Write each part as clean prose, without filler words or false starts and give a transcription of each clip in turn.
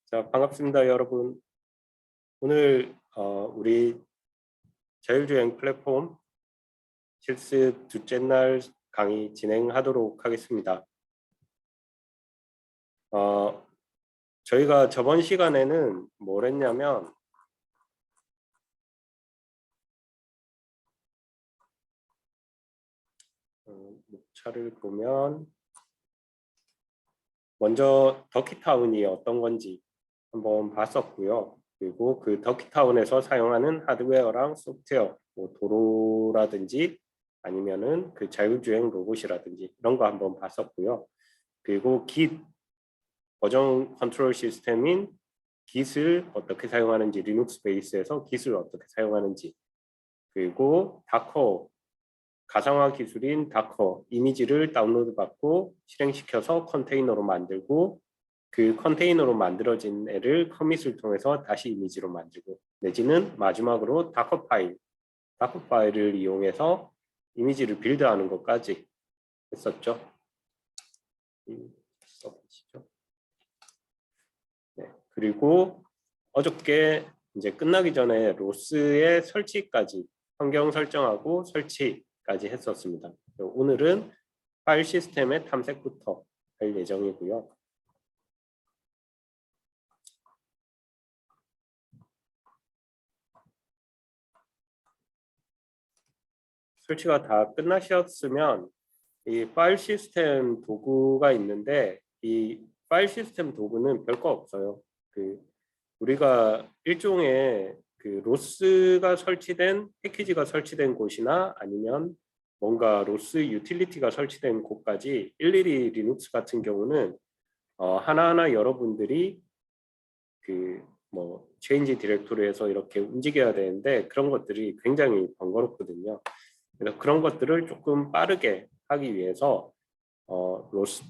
자, 반갑습니다, 여러분. 오늘 우리 자율주행 플랫폼 실습 둘째 날 강의 진행하도록 하겠습니다. 저희가 저번 시간에는 뭘 했냐면 목차를 보면 먼저 더키타운이 어떤 건지 한번 봤었고요. 그리고 그 더키타운에서 사용하는 하드웨어랑 소프트웨어, 뭐 도로라든지 아니면은 그 자율주행 로봇이라든지 이런 거 한번 봤었고요. 그리고 Git 버전 컨트롤 시스템인 Git을 어떻게 사용하는지, 리눅스 베이스에서 Git을 어떻게 사용하는지, 그리고 다커 가상화 기술인 다커 이미지를 다운로드 받고 실행시켜서 컨테이너로 만들고 그 컨테이너로 만들어진 애를 커밋을 통해서 다시 이미지로 만들고, 내지는 마지막으로 다커 파일을 이용해서 이미지를 빌드하는 것까지 했었죠. 써보시죠. 네, 그리고 어저께 이제 끝나기 전에 로스의 설치까지, 환경 설정하고 설치까지 했었습니다. 오늘은 파일 시스템의 탐색부터 할 예정이고요. 설치가 다 끝나셨으면 이 파일 시스템 도구가 있는데, 이 파일 시스템 도구는 별거 없어요. 우리가 일종의 로스가 설치된 패키지가 설치된 곳이나 아니면 뭔가 로스 유틸리티가 설치된 곳까지 일일이 리눅스 같은 경우는 하나하나 여러분들이 뭐 체인지 디렉토리에서 이렇게 움직여야 되는데, 그런 것들이 굉장히 번거롭거든요. 그래서 그런 것들을 조금 빠르게 하기 위해서 로스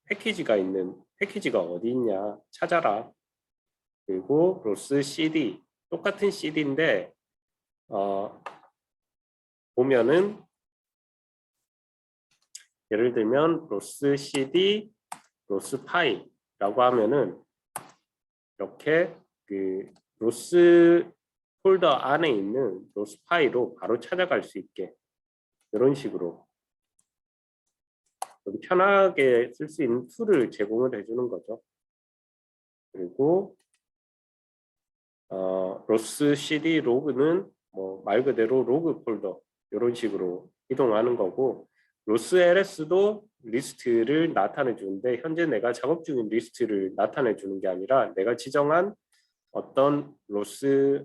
패키지가 어디 있냐 찾아라. 그리고 로스 CD, 똑같은 CD인데 보면은 예를 들면 로스 CD, 로스 파이라고 하면은 이렇게 로스 폴더 안에 있는 로스 파이로 바로 찾아갈 수 있게, 이런 식으로 좀 편하게 쓸 수 있는 툴을 제공을 해주는 거죠. 그리고 로스 CD 로그는 뭐 말 그대로 로그 폴더, 이런 식으로 이동하는 거고, 로스 LS도 리스트를 나타내 주는데, 현재 내가 작업 중인 리스트를 나타내 주는 게 아니라 내가 지정한 어떤 로스가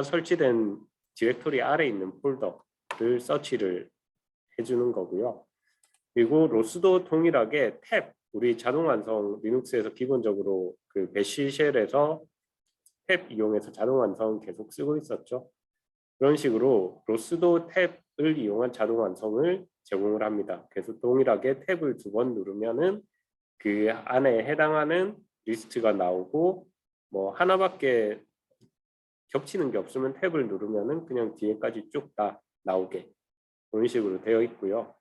설치된 디렉토리 아래에 있는 폴더를 서치를 해주는 거고요. 그리고 로스도 동일하게 탭, 우리 자동 완성 리눅스에서 기본적으로 배시 쉘에서 탭 이용해서 자동 완성 계속 쓰고 있었죠. 그런 식으로 로스도 탭을 이용한 자동 완성을 제공을 합니다. 그래서 동일하게 탭을 2번 누르면은 그 안에 해당하는 리스트가 나오고, 뭐 하나밖에 겹치는 게 없으면 탭을 누르면은 그냥 뒤에까지 쭉 다 나오게, 그런 식으로 되어 있고요.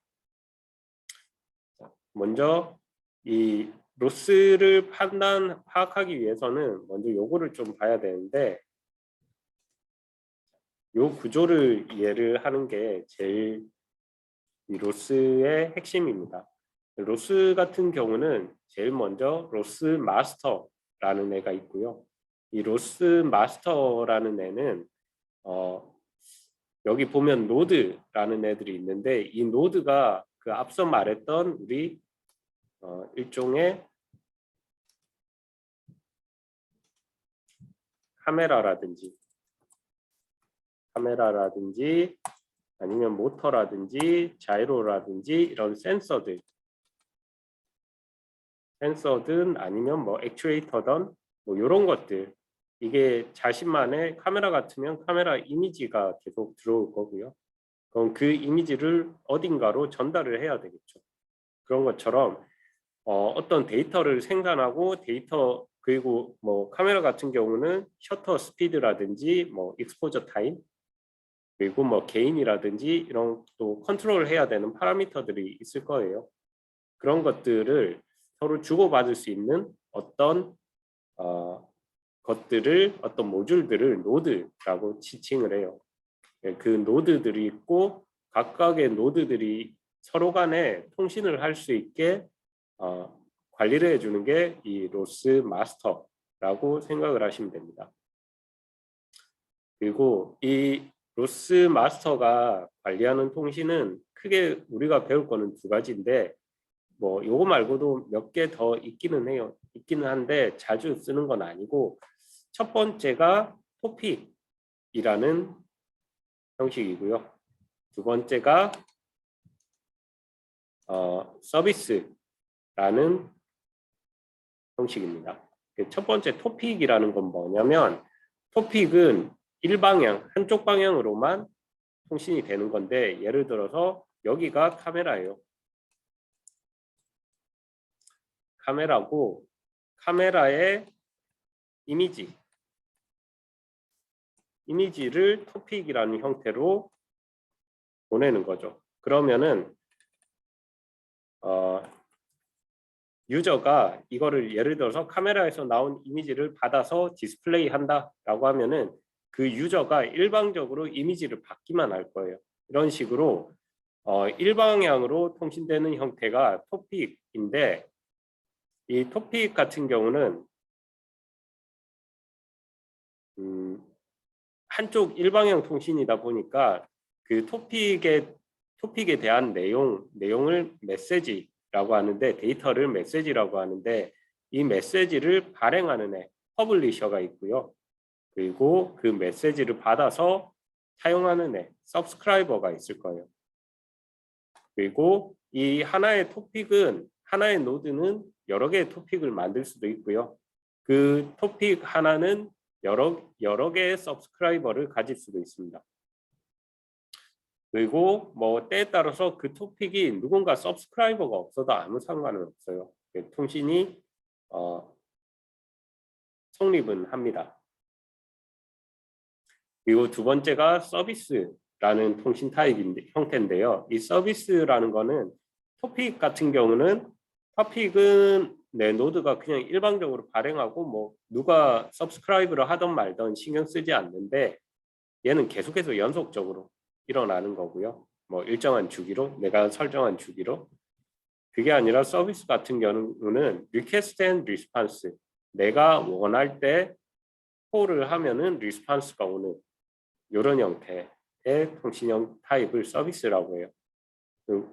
먼저 이 로스를 파악하기 위해서는 먼저 요거를 좀 봐야 되는데, 요 구조를 이해를 하는 게 제일 이 로스의 핵심입니다. 로스 같은 경우는 제일 먼저 로스 마스터라는 애가 있고요. 이 로스 마스터라는 애는 여기 보면 노드라는 애들이 있는데, 이 노드가 앞서 말했던 우리 일종의 카메라라든지 아니면 모터라든지 자이로라든지 이런 센서든 아니면 뭐 액추에이터든 뭐 이런 것들, 이게 자신만의 카메라 같으면 카메라 이미지가 계속 들어올 거고요. 그럼 그 이미지를 어딘가로 전달을 해야 되겠죠. 그런 것처럼 어떤 데이터를 생산하고, 그리고 뭐 카메라 같은 경우는 셔터 스피드라든지 뭐 익스포저 타임, 그리고 뭐 게인이라든지 이런 또 컨트롤 해야 되는 파라미터들이 있을 거예요. 그런 것들을 서로 주고받을 수 있는 어떤 것들을 어떤 모듈들을 노드라고 지칭을 해요. 그 노드들이 있고 각각의 노드들이 서로 간에 통신을 할 수 있게 관리를 해주는 게 이 로스 마스터라고 생각을 하시면 됩니다. 그리고 이 로스 마스터가 관리하는 통신은 크게 우리가 배울 거는 두 가지인데 뭐 요거 말고도 몇 개 더 있기는 해요. 있기는 한데 자주 쓰는 건 아니고 첫 번째가 토픽이라는 형식이고요. 두 번째가 서비스라는 형식입니다. 첫 번째 토픽이라는 건 뭐냐면 토픽은 일방향, 한쪽 방향으로만 통신이 되는 건데 예를 들어서 여기가 카메라예요. 카메라고 카메라의 이미지를 토픽이라는 형태로 보내는 거죠. 그러면은 유저가 이거를 예를 들어서 카메라에서 나온 이미지를 받아서 디스플레이 한다라고 하면은 그 유저가 일방적으로 이미지를 받기만 할 거예요. 이런 식으로 일방향으로 통신되는 형태가 토픽인데 이 토픽 같은 경우는 한쪽 일방향 통신이다 보니까 그 토픽에 대한 내용을 메시지라고 하는데 데이터를 메시지라고 하는데 이 메시지를 발행하는 애 퍼블리셔가 있고요. 그리고 그 메시지를 받아서 사용하는 애 서브스크라이버가 있을 거예요. 그리고 이 하나의 노드는 여러 개의 토픽을 만들 수도 있고요. 그 토픽 하나는 여러 개의 서브스크라이버를 가질 수도 있습니다. 그리고 뭐 때에 따라서 그 토픽이 누군가 서브스크라이버가 없어도 아무 상관은 없어요. 통신이 성립은 합니다. 그리고 두 번째가 서비스라는 통신 형태인데요. 이 서비스라는 거는 토픽 같은 경우는 내 노드가 그냥 일방적으로 발행하고 뭐 누가 서브스크라이브를 하던 말던 신경 쓰지 않는데 얘는 계속해서 연속적으로 일어나는 거고요. 뭐 일정한 주기로 내가 설정한 주기로 그게 아니라 서비스 같은 경우는 request and response 내가 원할 때 콜을 하면은 리스폰스가 오는 이런 형태의 통신형 타입을 서비스라고 해요.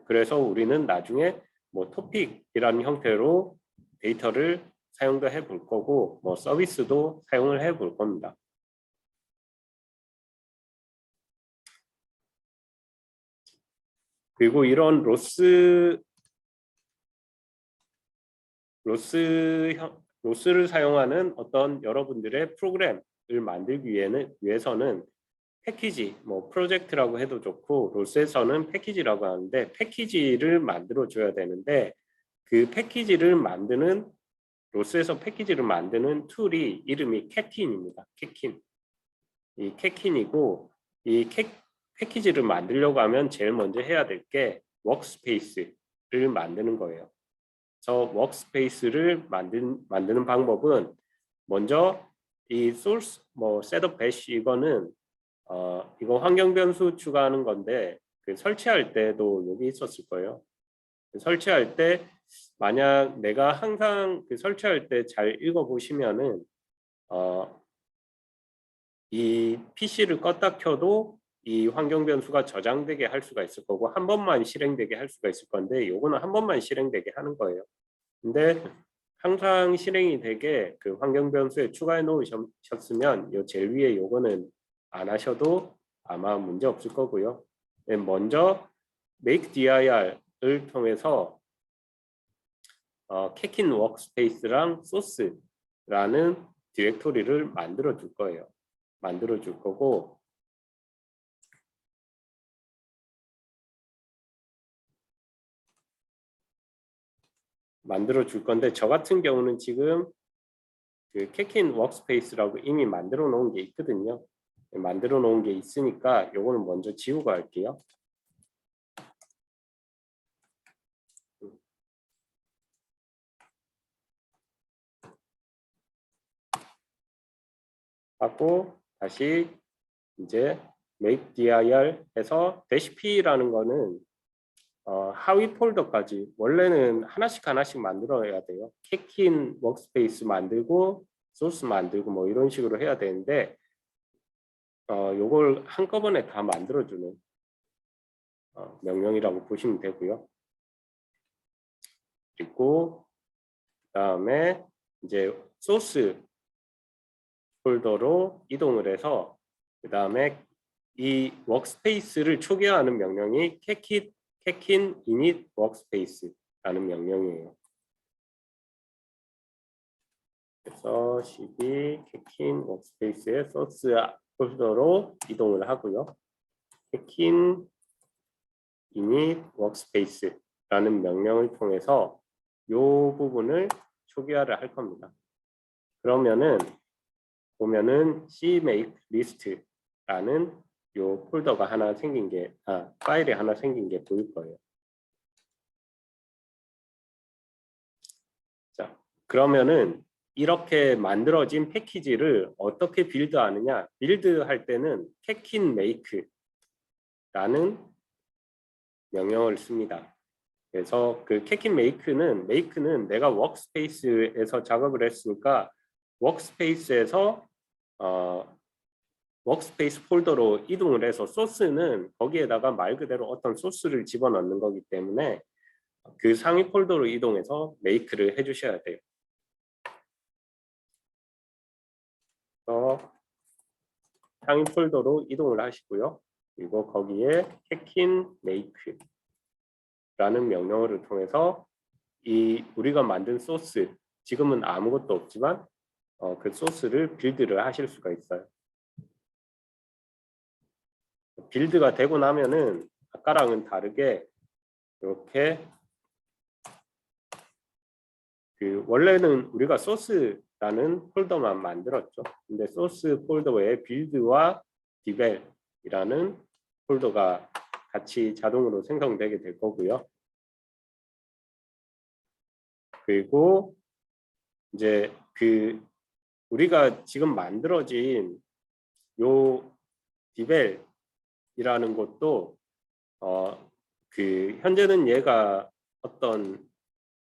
그래서 우리는 나중에 뭐 토픽이라는 형태로 데이터를 사용도 해볼 거고 뭐 서비스도 사용을 해볼 겁니다. 그리고 이런 로스를 사용하는 어떤 여러분들의 프로그램을 만들기 위해서는 패키지, 뭐 프로젝트라고 해도 좋고 로스에서는 패키지라고 하는데 패키지를 만들어 줘야 되는데 그 로스에서 패키지를 만드는 툴이 이름이 캐킨입니다. 캐킨. 이 캐킨이고 이 패키지를 만들려고 하면 제일 먼저 해야 될 게 워크스페이스를 만드는 거예요. 저 워크스페이스를 만드는 방법은 먼저 이 source 뭐 셋업 배시 이거는 이거 환경 변수 추가하는 건데 그 설치할 때도 여기 있었을 거예요. 설치할 때 만약 내가 항상 그 설치할 때 잘 읽어 보시면은 이 PC를 껐다 켜도 이 환경 변수가 저장되게 할 수가 있을 거고 한 번만 실행되게 할 수가 있을 건데 요거는 한 번만 실행되게 하는 거예요. 근데 항상 실행이 되게 그 환경 변수에 추가해 놓으셨으면 요 제일 위에 요거는 안 하셔도 아마 문제 없을 거고요. 먼저 make dir을 통해서 캐킨 워크스페이스랑 소스라는 디렉토리를 만들어 줄 거예요. 만들어 줄 거고 만들어 줄 건데 저 같은 경우는 지금 그 캐킨 워크스페이스라고 이미 만들어 놓은 게 있거든요. 만들어 놓은 게 있으니까 요거는 먼저 지우고 할게요. 하고 다시 이제 make dir 해서 -p라는 거는 하위 폴더까지 원래는 하나씩 만들어야 돼요. 캐킨 워크스페이스 만들고 소스 만들고 뭐 이런 식으로 해야 되는데 요걸 한꺼번에 다 만들어주는 명령이라고 보시면 되고요. 그리고 그다음에 이제 소스 폴더로 이동을 해서 그다음에 이 워크스페이스를 초기화하는 명령이 캐킨 init workspace라는 명령이에요. 그래서 cd 캐킨 워크스페이스의 소스 폴더로 이동을 하고요. 캐킨 init workspace라는 명령을 통해서 이 부분을 초기화를 할 겁니다. 그러면은 보면은 cmake list라는 요 폴더가 하나 생긴 게 파일이 하나 생긴 게 보일 거예요. 자, 그러면은 이렇게 만들어진 패키지를 어떻게 빌드하느냐? 빌드할 때는 캐킨 make라는 명령을 씁니다. 그래서 그 캐킨 make는 내가 워크스페이스에서 작업을 했으니까 워크스페이스에서 워크스페이스 폴더로 이동을 해서 소스는 거기에다가 말 그대로 어떤 소스를 집어넣는 거기 때문에 그 상위 폴더로 이동해서 make를 해주셔야 돼요. 상위 폴더로 이동을 하시고요. 그리고 거기에 캐킨 make라는 명령어를 통해서 이 우리가 만든 소스, 지금은 아무것도 없지만 그 소스를 빌드를 하실 수가 있어요. 빌드가 되고 나면은 아까랑은 다르게 이렇게 원래는 우리가 소스라는 폴더만 만들었죠. 근데 소스 폴더 외에 빌드와 디벨이라는 폴더가 같이 자동으로 생성되게 될 거고요. 그리고 이제 우리가 지금 만들어진 요 디벨이라는 것도 현재는 얘가 어떤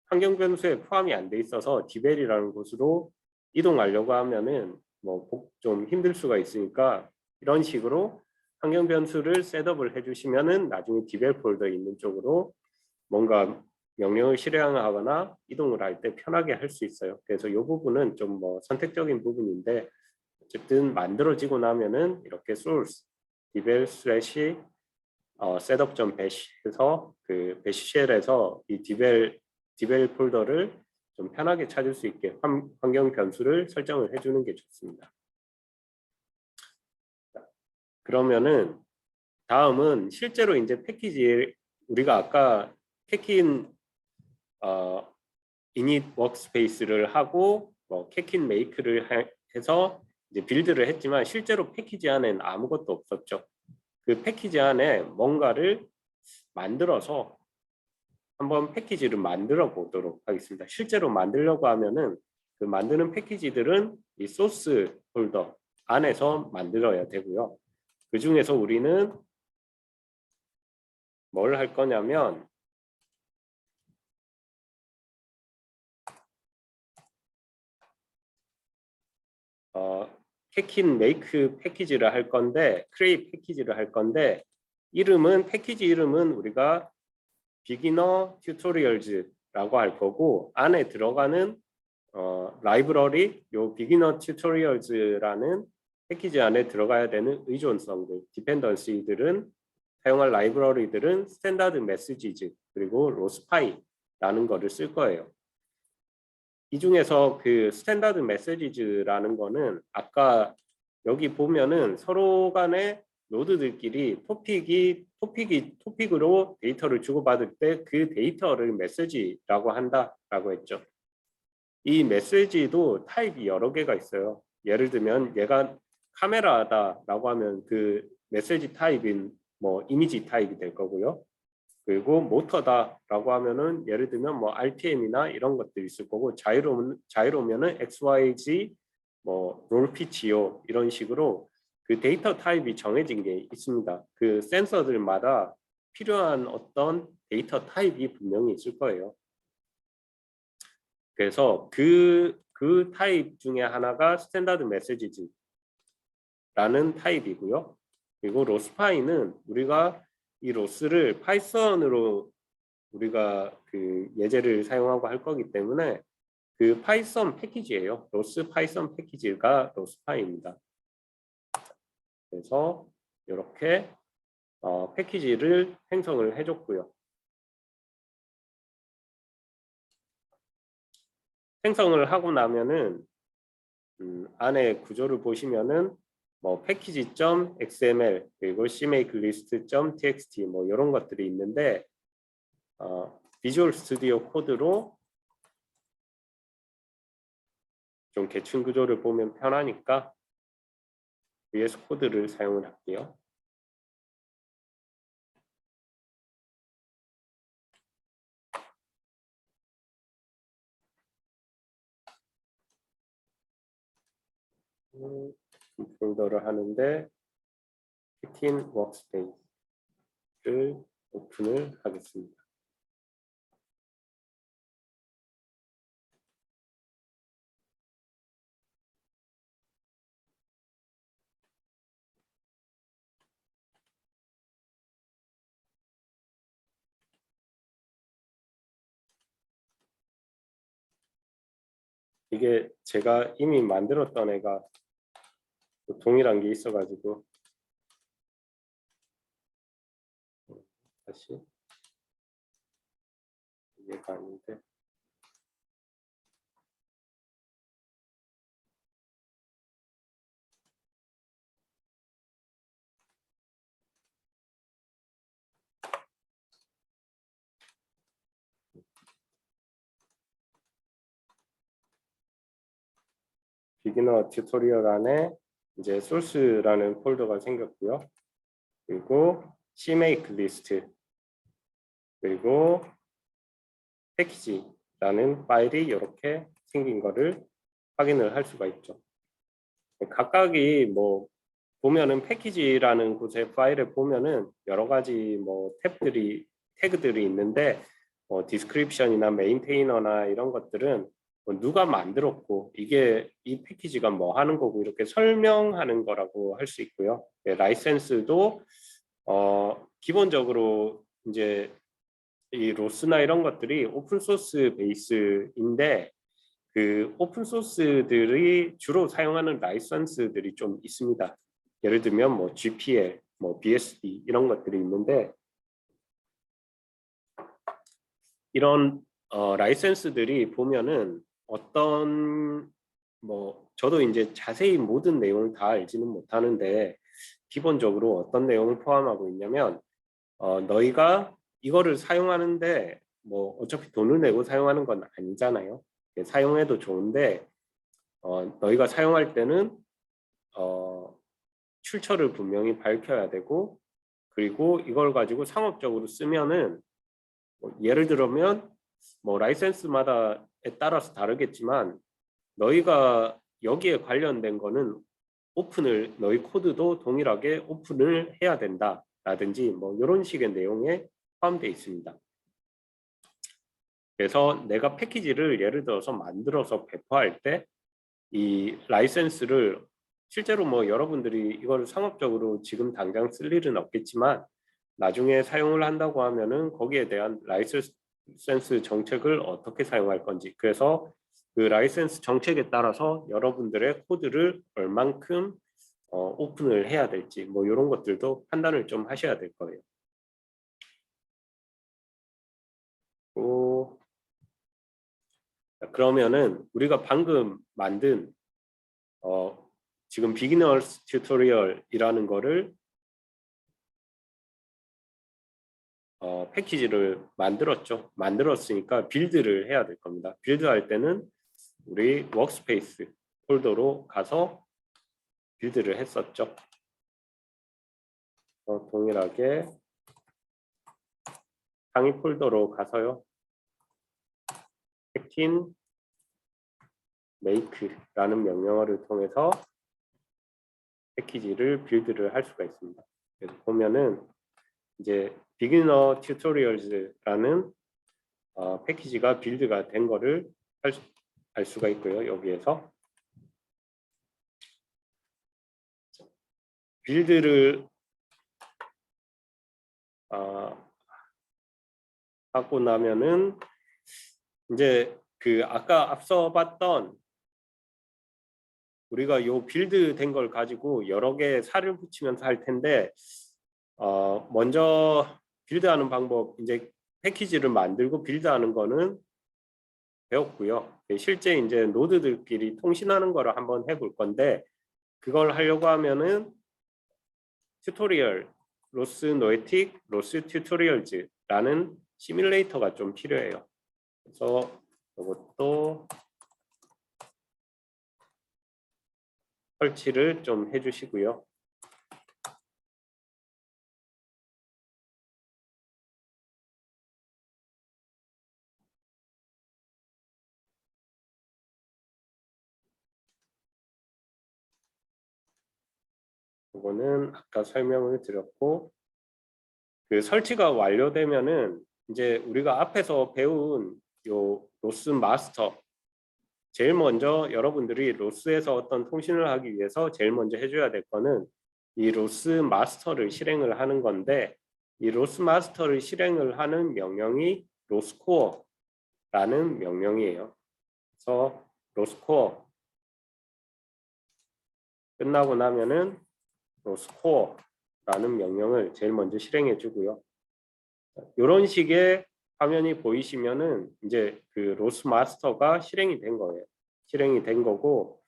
환경 변수에 포함이 안 돼 있어서 디벨이라는 곳으로 이동하려고 하면은 뭐 좀 힘들 수가 있으니까 이런 식으로 환경 변수를 셋업을 해주시면은 나중에 디벨 폴더에 있는 쪽으로 뭔가 명령을 실행하거나 이동을 할 때 편하게 할 수 있어요. 그래서 이 부분은 좀 뭐 선택적인 부분인데 어쨌든 만들어지고 나면은 이렇게 source 디벨 슬래시 setup.bash 해서 그 bash 쉘에서 이 디벨 폴더를 좀 편하게 찾을 수 있게 환경 변수를 설정을 해주는 게 좋습니다. 그러면은 다음은 실제로 이제 패키지 우리가 아까 캐킨 init workspace를 하고 뭐 캐킨 make를 해서 이제 빌드를 했지만 실제로 패키지 안에는 아무것도 없었죠. 그 패키지 안에 뭔가를 만들어서 한번 패키지를 만들어 보도록 하겠습니다. 실제로 만들려고 하면은 그 만드는 패키지들은 이 소스 폴더 안에서 만들어야 되고요. 그 중에서 우리는 뭘 할 거냐면 캐킨 메이크 패키지를 할 건데 크레이트 패키지를 할 건데 패키지 이름은 우리가 비기너 튜토리얼즈라고 할 거고 안에 들어가는 라이브러리 요 비기너 튜토리얼즈라는 패키지 안에 들어가야 되는 의존성들 디펜던시들은 사용할 라이브러리들은 스탠다드 메시지즈 그리고 로스파이라는 거를 쓸 거예요. 이 중에서 그 스탠다드 메시지즈라는 거는 아까 여기 보면은 서로 간에 노드들끼리 토픽으로 데이터를 주고받을 때 그 데이터를 메시지라고 한다라고 했죠. 이 메시지도 타입이 여러 개가 있어요. 예를 들면 얘가 카메라다라고 하면 그 메시지 타입인 뭐 이미지 타입이 될 거고요. 그리고 모터다라고 하면은 예를 들면 뭐 RPM이나 이런 것들이 있을 거고 자이로면은 XYZ 뭐 롤피치요 이런 식으로 그 데이터 타입이 정해진 게 있습니다. 그 센서들마다 필요한 어떤 데이터 타입이 분명히 있을 거예요. 그래서 그 타입 중에 하나가 스탠다드 메시지즈라는 타입이고요. 그리고 로스파이는 우리가 이 로스를 파이썬으로 우리가 그 예제를 사용하고 할 거기 때문에 그 파이썬 패키지예요. 로스 파이썬 패키지가 로스파이입니다. 그래서 이렇게 패키지를 생성을 해줬고요. 생성을 하고 나면은 안에 구조를 보시면은 뭐 패키지.xml 그리고 cmakelist.txt 뭐 이런 것들이 있는데 비주얼 스튜디오 코드로 좀 계층 구조를 보면 편하니까 VS 코드를 사용을 할게요. 폴더를 하는데 피킨 워크스페이스를 오픈을 하겠습니다. 이게 제가 이미 만들었던 애가 동일한 게 있어가지고 다시 이해가 아닌데 비기너 튜토리얼 안에 이제 소스라는 폴더가 생겼고요. 그리고 cmake 리스트 그리고 패키지라는 파일이 이렇게 생긴 거를 확인을 할 수가 있죠. 각각이 뭐 보면은 패키지라는 곳의 파일을 보면은 여러 가지 뭐 태그들이 있는데 디스크립션이나 메인테이너나 이런 것들은 뭐 누가 만들었고 이게 이 패키지가 뭐 하는 거고 이렇게 설명하는 거라고 할 수 있고요. 라이센스도 기본적으로 이제 이 로스나 이런 것들이 오픈 소스 베이스인데 그 오픈 소스들이 주로 사용하는 라이선스들이 좀 있습니다. 예를 들면 뭐 GPL, 뭐 BSD 이런 것들이 있는데 이런 라이선스들이 보면은 어떤 뭐 저도 이제 자세히 모든 내용을 다 알지는 못하는데 기본적으로 어떤 내용을 포함하고 있냐면 너희가 이거를 사용하는데 뭐 어차피 돈을 내고 사용하는 건 아니잖아요. 사용해도 좋은데 너희가 사용할 때는 출처를 분명히 밝혀야 되고 그리고 이걸 가지고 상업적으로 쓰면은 뭐 예를 들면 뭐 라이센스마다에 따라서 다르겠지만 너희가 여기에 관련된 거는 오픈을 너희 코드도 동일하게 오픈을 해야 된다 라든지 뭐 이런 식의 내용에 포함되어 있습니다. 그래서 내가 패키지를 예를 들어서 만들어서 배포할 때 이 라이센스를 실제로 뭐 여러분들이 이걸 상업적으로 지금 당장 쓸 일은 없겠지만 나중에 사용을 한다고 하면은 거기에 대한 라이센스 정책을 어떻게 사용할 건지 그래서 그 라이센스 정책에 따라서 여러분들의 코드를 얼만큼 오픈을 해야 될지 뭐 이런 것들도 판단을 좀 하셔야 될 거예요. 그러면은 우리가 방금 만든 지금 비기너스 튜토리얼이라는 거를 패키지를 만들었으니까 빌드를 해야 될 겁니다. 빌드할 때는 우리 워크스페이스 폴더로 가서 빌드를 했었죠. 동일하게 상위 폴더로 가서요. 패킨 make라는 명령어를 통해서 패키지를 빌드를 할 수가 있습니다. 그래서 보면은 이제 beginner tutorials라는 패키지가 빌드가 된 거를 알 수가 있고요. 여기에서 빌드를 하고 나면은 이제 그 아까 앞서 봤던 우리가 요 빌드 된 걸 가지고 여러 개 살을 붙이면서 할 텐데 먼저 빌드하는 방법 이제 패키지를 만들고 빌드하는 거는 배웠고요. 실제 이제 노드들끼리 통신하는 거를 한번 해볼 건데 그걸 하려고 하면은 튜토리얼 로스 노에틱 로스 튜토리얼즈라는 시뮬레이터가 좀 필요해요. 그래서 이것도 설치를 좀 해주시고요. 이거는 아까 설명을 드렸고 그 설치가 완료되면은 이제 우리가 앞에서 배운 요 로스 마스터 제일 먼저 여러분들이 로스에서 어떤 통신을 하기 위해서 제일 먼저 해줘야 될 거는 이 로스 마스터를 실행을 하는 건데 이 로스 마스터를 실행을 하는 명령이 로스코어라는 명령이에요. 그래서 로스코어 끝나고 나면은 로스코어라는 명령을 제일 먼저 실행해 주고요. 이런 식의 화면이 보이시면은 이제 그 로스 마스터가 실행이 된 거예요. 실행이 된 거고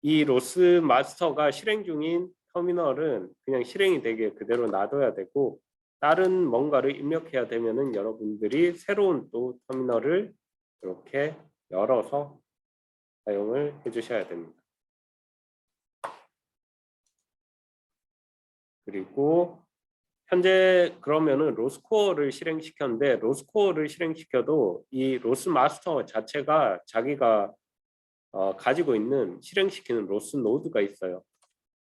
이 로스 마스터가 실행 중인 터미널은 그냥 실행이 되게 그대로 놔둬야 되고 다른 뭔가를 입력해야 되면은 여러분들이 새로운 또 터미널을 이렇게 열어서 사용을 해주셔야 됩니다. 그리고 현재 그러면은 로스코어를 실행시켰는데 로스코어를 실행시켜도 이 로스 마스터 자체가 자기가 가지고 있는 실행시키는 로스 노드가 있어요.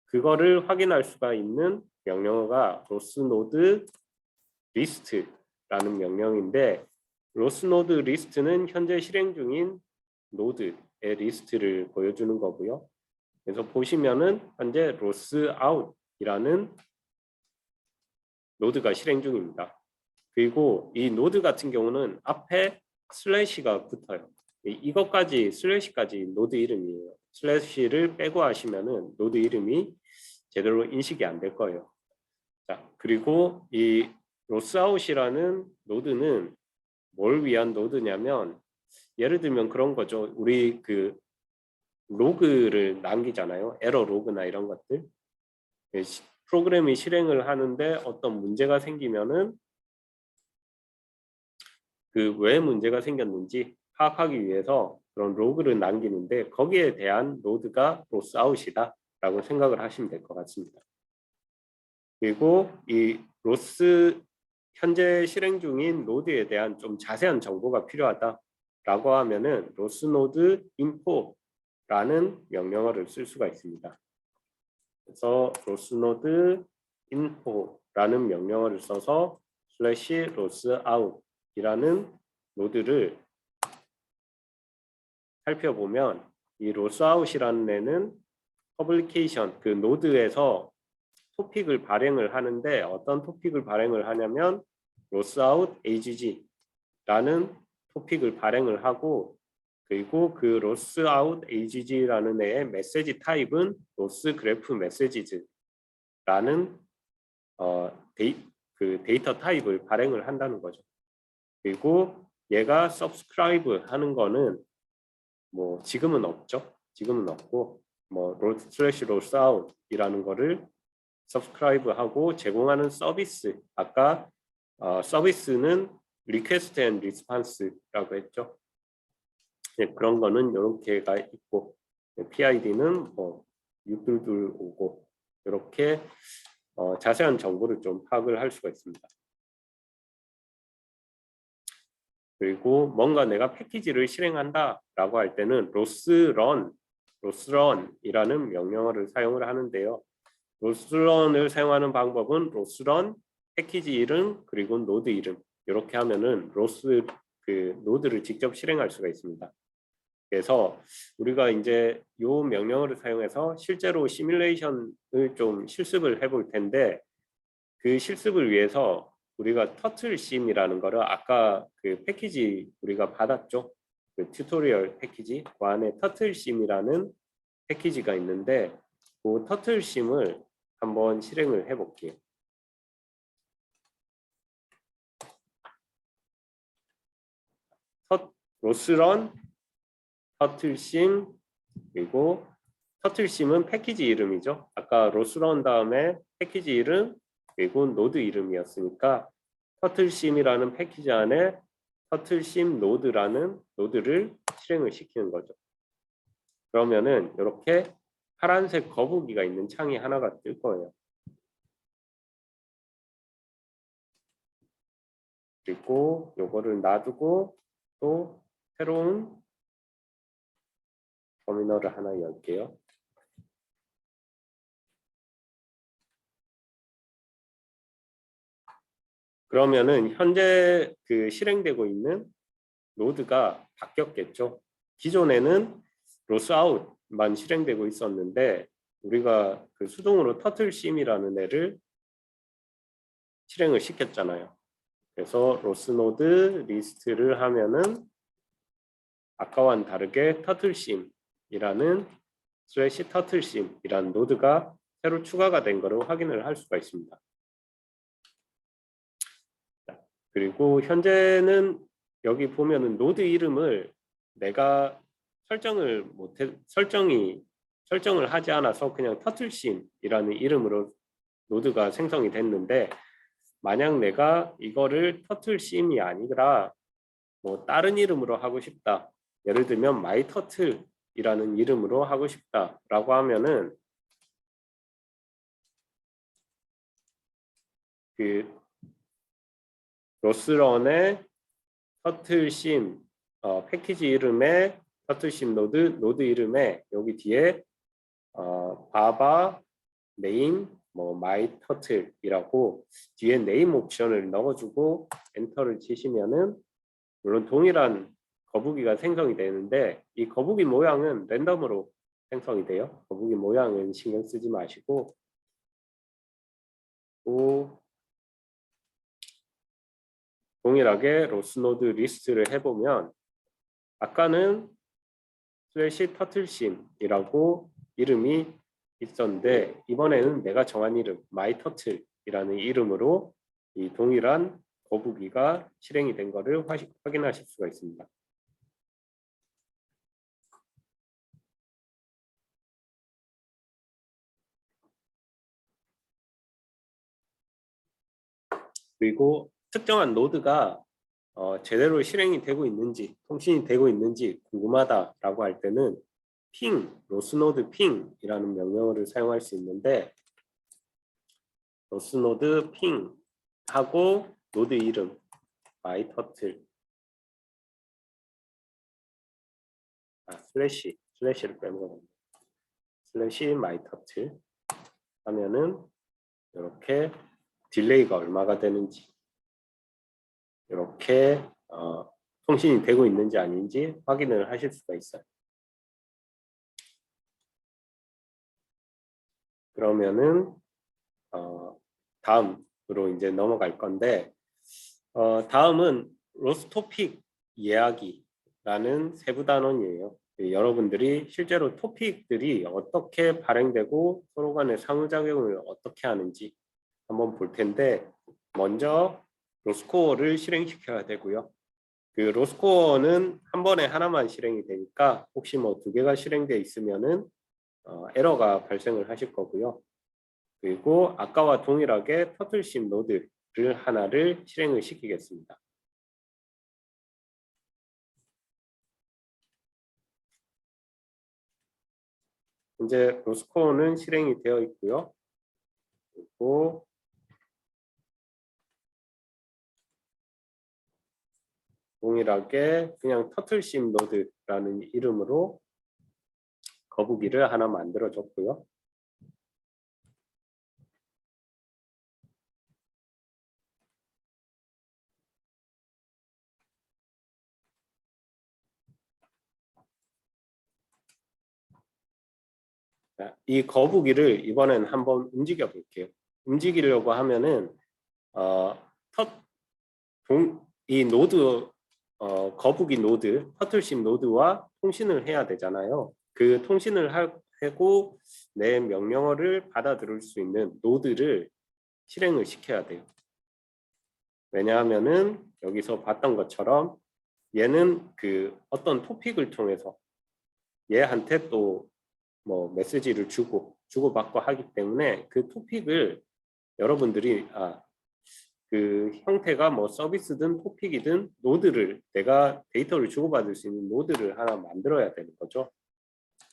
그거를 확인할 수가 있는 명령어가 로스 노드 리스트라는 명령인데 로스 노드 리스트는 현재 실행 중인 노드의 리스트를 보여주는 거고요. 그래서 보시면은 현재 로스 아웃이라는 노드가 실행 중입니다. 그리고 이 노드 같은 경우는 앞에 슬래시가 붙어요. 이것까지 슬래시까지 노드 이름이에요. 슬래시를 빼고 하시면은 노드 이름이 제대로 인식이 안 될 거예요. 자, 그리고 이 로스아웃이라는 노드는 뭘 위한 노드냐면 예를 들면 그런 거죠. 우리 그 로그를 남기잖아요. 에러 로그나 이런 것들. 프로그램이 실행을 하는데 어떤 문제가 생기면은 그 왜 문제가 생겼는지 파악하기 위해서 그런 로그를 남기는데 거기에 대한 노드가 로스아웃이다 라고 생각을 하시면 될 것 같습니다. 그리고 이 로스 현재 실행 중인 노드에 대한 좀 자세한 정보가 필요하다라고 하면은 로스 노드 인포라는 명령어를 쓸 수가 있습니다. 그래서 로스 노드 인포라는 명령어를 써서 슬래시 로스 아웃이라는 노드를 살펴보면 이 로스 아웃이라는 애는 퍼블리케이션 그 노드에서 토픽을 발행을 하는데 어떤 토픽을 발행을 하냐면 로스아웃 AGG라는 토픽을 발행을 하고 그리고 그 로스아웃 AGG라는 애의 메시지 타입은 로스 그래프 메시지즈라는 그 데이터 타입을 발행을 한다는 거죠. 그리고 얘가 subscribe 하는 거는 뭐 지금은 없죠. 지금은 없고 뭐 슬래시 로스아웃이라는 거를 subscribe 하고 제공하는 서비스 아까 서비스는 request and response라고 했죠. 네, 그런 거는 이렇게가 있고 PID는 뭐 622오고 이렇게 자세한 정보를 좀 파악을 할 수가 있습니다. 그리고 뭔가 내가 패키지를 실행한다라고 할 때는 로스런이라는 명령어를 사용을 하는데요. 로스런을 사용하는 방법은 로스런, 패키지 이름, 그리고 노드 이름 이렇게 하면은 노드를 직접 실행할 수가 있습니다. 그래서 우리가 이제 이 명령어를 사용해서 실제로 시뮬레이션을 좀 실습을 해볼 텐데 그 실습을 위해서 우리가 터틀심이라는 거를 아까 그 패키지 우리가 받았죠. 그 튜토리얼 패키지 그 안에 터틀심이라는 패키지가 있는데 그 터틀심을 한번 실행을 해볼게요. 로스런 터틀심 그리고 터틀심은 패키지 이름이죠. 아까 로스런 다음에 패키지 이름 그리고 노드 이름이었으니까 터틀심이라는 패키지 안에 터틀심 노드라는 노드를 실행을 시키는 거죠. 그러면은 이렇게 파란색 거북이가 있는 창이 하나가 뜰 거예요. 그리고 요거를 놔두고 또 새로운 터미널을 하나 열게요. 그러면은 현재 그 실행되고 있는 노드가 바뀌었겠죠. 기존에는 로스아웃만 실행되고 있었는데 우리가 그 수동으로 터틀심이라는 애를 실행을 시켰잖아요. 그래서 로스노드 리스트를 하면은 아까와는 다르게 터틀심이라는 슬래시 터틀심이라는 노드가 새로 추가가 된 것을 확인을 할 수가 있습니다. 그리고 현재는 여기 보면은 노드 이름을 내가 설정을 하지 않아서 그냥 터틀심이라는 이름으로 노드가 생성이 됐는데 만약 내가 이거를 터틀심이 아니라 뭐 다른 이름으로 하고 싶다. 예를 들면 마이터틀이라는 이름으로 하고 싶다라고 하면은 그 로스런의 터틀심 패키지 이름에 터틀심 노드 이름에 여기 뒤에 바바 네임 뭐 마이 터틀이라고 뒤에 네임 옵션을 넣어주고 엔터를 치시면은 물론 동일한 거북이가 생성이 되는데 이 거북이 모양은 랜덤으로 생성이 돼요. 거북이 모양은 신경 쓰지 마시고 또 동일하게 로스노드 리스트를 해보면 아까는 슬래시 터틀심이라고 이름이 있었는데 이번에는 내가 정한 이름 마이터틀이라는 이름으로 이 동일한 거북이가 실행이 된 것을 확인하실 수가 있습니다. 그리고 특정한 노드가 제대로 실행이 되고 있는지 통신이 되고 있는지 궁금하다라고 할 때는 로스노드 핑이라는 명령어를 사용할 수 있는데 로스노드 핑 하고 노드 이름 마이터틀 슬래시를 빼먹었네. 슬래시 마이터틀 하면은 이렇게 딜레이가 얼마가 되는지 이렇게 통신이 되고 있는지 아닌지 확인을 하실 수가 있어요. 그러면은 다음으로 이제 넘어갈 건데 다음은 로스토픽 이야기라는 세부 단원이에요. 여러분들이 실제로 토픽들이 어떻게 발행되고 서로 간의 상호작용을 어떻게 하는지 한번 볼 텐데 먼저 로스코어를 실행시켜야 되고요. 그 로스코어는 한 번에 하나만 실행이 되니까 혹시 뭐 두 개가 실행되어 있으면은 에러가 발생을 하실 거고요. 그리고 아까와 동일하게 터틀심 노드를 하나를 실행을 시키겠습니다. 이제 로스코어는 실행이 되어 있고요. 그리고 동일하게 그냥 터틀심 노드라는 이름으로 거북이를 하나 만들어 줬고요. 자, 이 거북이를 이번엔 한번 움직여 볼게요. 움직이려고 하면은 이 노드 거북이 노드, 터틀십 노드와 통신을 해야 되잖아요. 그 통신을 하고 내 명령어를 받아들일 수 있는 노드를 실행을 시켜야 돼요. 왜냐하면은 여기서 봤던 것처럼 얘는 그 어떤 토픽을 통해서 얘한테 또 뭐 메시지를 주고받고 하기 때문에 그 토픽을 여러분들이 그 형태가 뭐 서비스든 토픽이든 노드를 내가 데이터를 주고받을 수 있는 노드를 하나 만들어야 되는 거죠.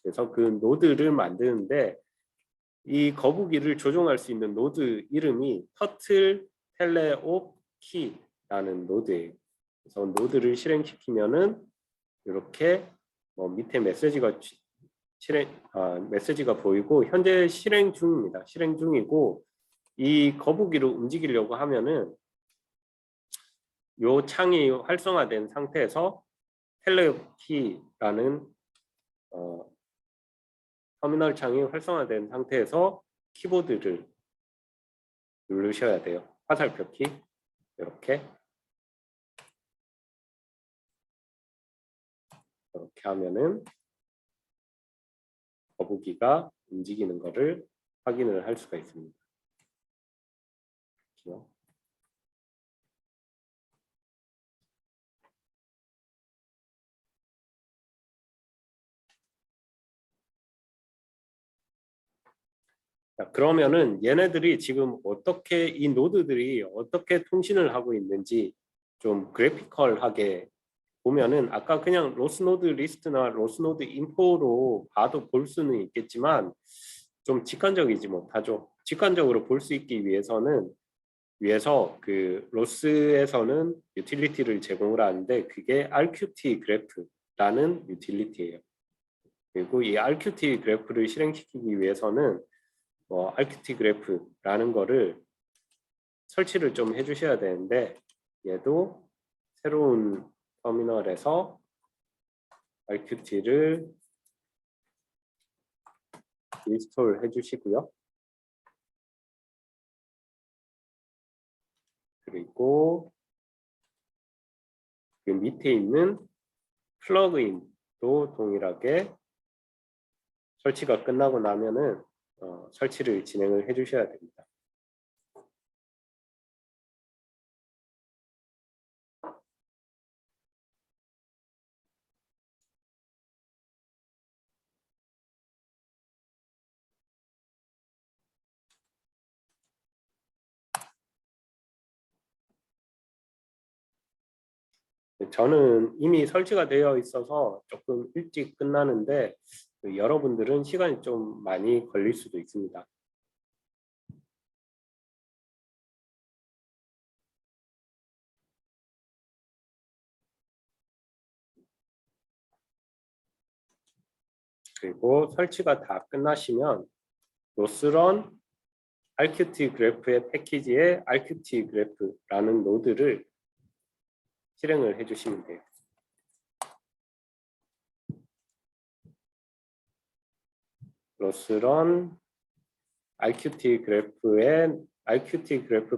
그래서 그 노드를 만드는데 이 거북이를 조종할 수 있는 노드 이름이 터틀 텔레옵 키라는 노드예요. 그래서 노드를 실행시키면은 이렇게 뭐 밑에 메시지가 메시지가 보이고 현재 실행 중입니다. 실행 중이고 이 거북이를 움직이려고 하면은 요 창이 활성화된 상태에서 텔레키라는 터미널 창이 활성화된 상태에서 키보드를 누르셔야 돼요. 화살표 키 이렇게 하면은 거북이가 움직이는 것을 확인을 할 수가 있습니다. 이렇게요. 자, 그러면은 얘네들이 지금 어떻게 이 노드들이 어떻게 통신을 하고 있는지 좀 그래피컬하게 보면은 아까 그냥 로스노드 리스트나 로스노드 인포로 봐도 볼 수는 있겠지만 좀 직관적이지 못하죠. 직관적으로 볼 수 있기 위해서 그 로스에서는 유틸리티를 제공을 하는데 그게 RQT 그래프라는 유틸리티예요. 그리고 이 RQT 그래프를 실행시키기 위해서는 RQT 그래프라는 거를 설치를 좀 해주셔야 되는데 얘도 새로운 터미널에서 RQT를 인스톨 해주시고요. 그리고 그 밑에 있는 플러그인도 동일하게 설치가 끝나고 나면은 설치를 진행을 해주셔야 됩니다. 저는 이미 설치가 되어 있어서 조금 일찍 끝나는데 여러분들은 시간이 좀 많이 걸릴 수도 있습니다. 그리고 설치가 다 끝나시면 로스런 RQT 그래프의 패키지에 RQT 그래프라는 노드를 실행을 해주시면 돼요. 로스런 RQT 그래프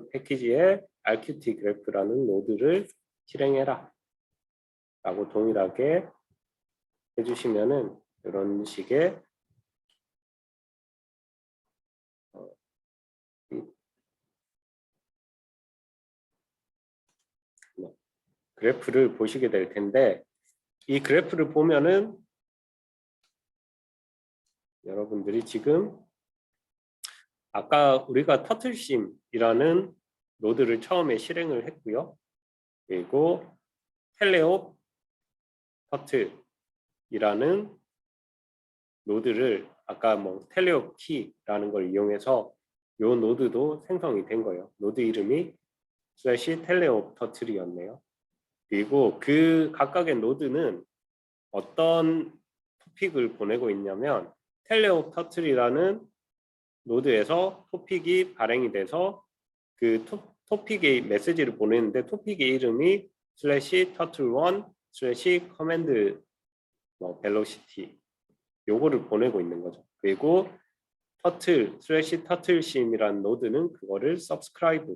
패키지에 RQT 그래프라는 노드를 실행해라 라고 동일하게 해주시면은 이런 식의 그래프를 보시게 될 텐데 이 그래프를 보면은 여러분들이 지금 아까 우리가 터틀심이라는 노드를 처음에 실행을 했고요. 그리고 텔레옵 터틀이라는 노드를 아까 뭐 텔레옵 키라는 걸 이용해서 이 노드도 생성이 된 거예요. 노드 이름이 슬래시 텔레옵 터틀이었네요. 그리고 그 각각의 노드는 어떤 토픽을 보내고 있냐면 텔레오 터틀이라는 노드에서 토픽이 발행이 돼서 그 토픽의 메시지를 보내는데 토픽의 이름이 슬래시 터틀1 슬래시 커맨드 벨로시티 요거를 보내고 있는 거죠. 그리고 터틀 슬래시 터틀심이라는 노드는 그거를 subscribe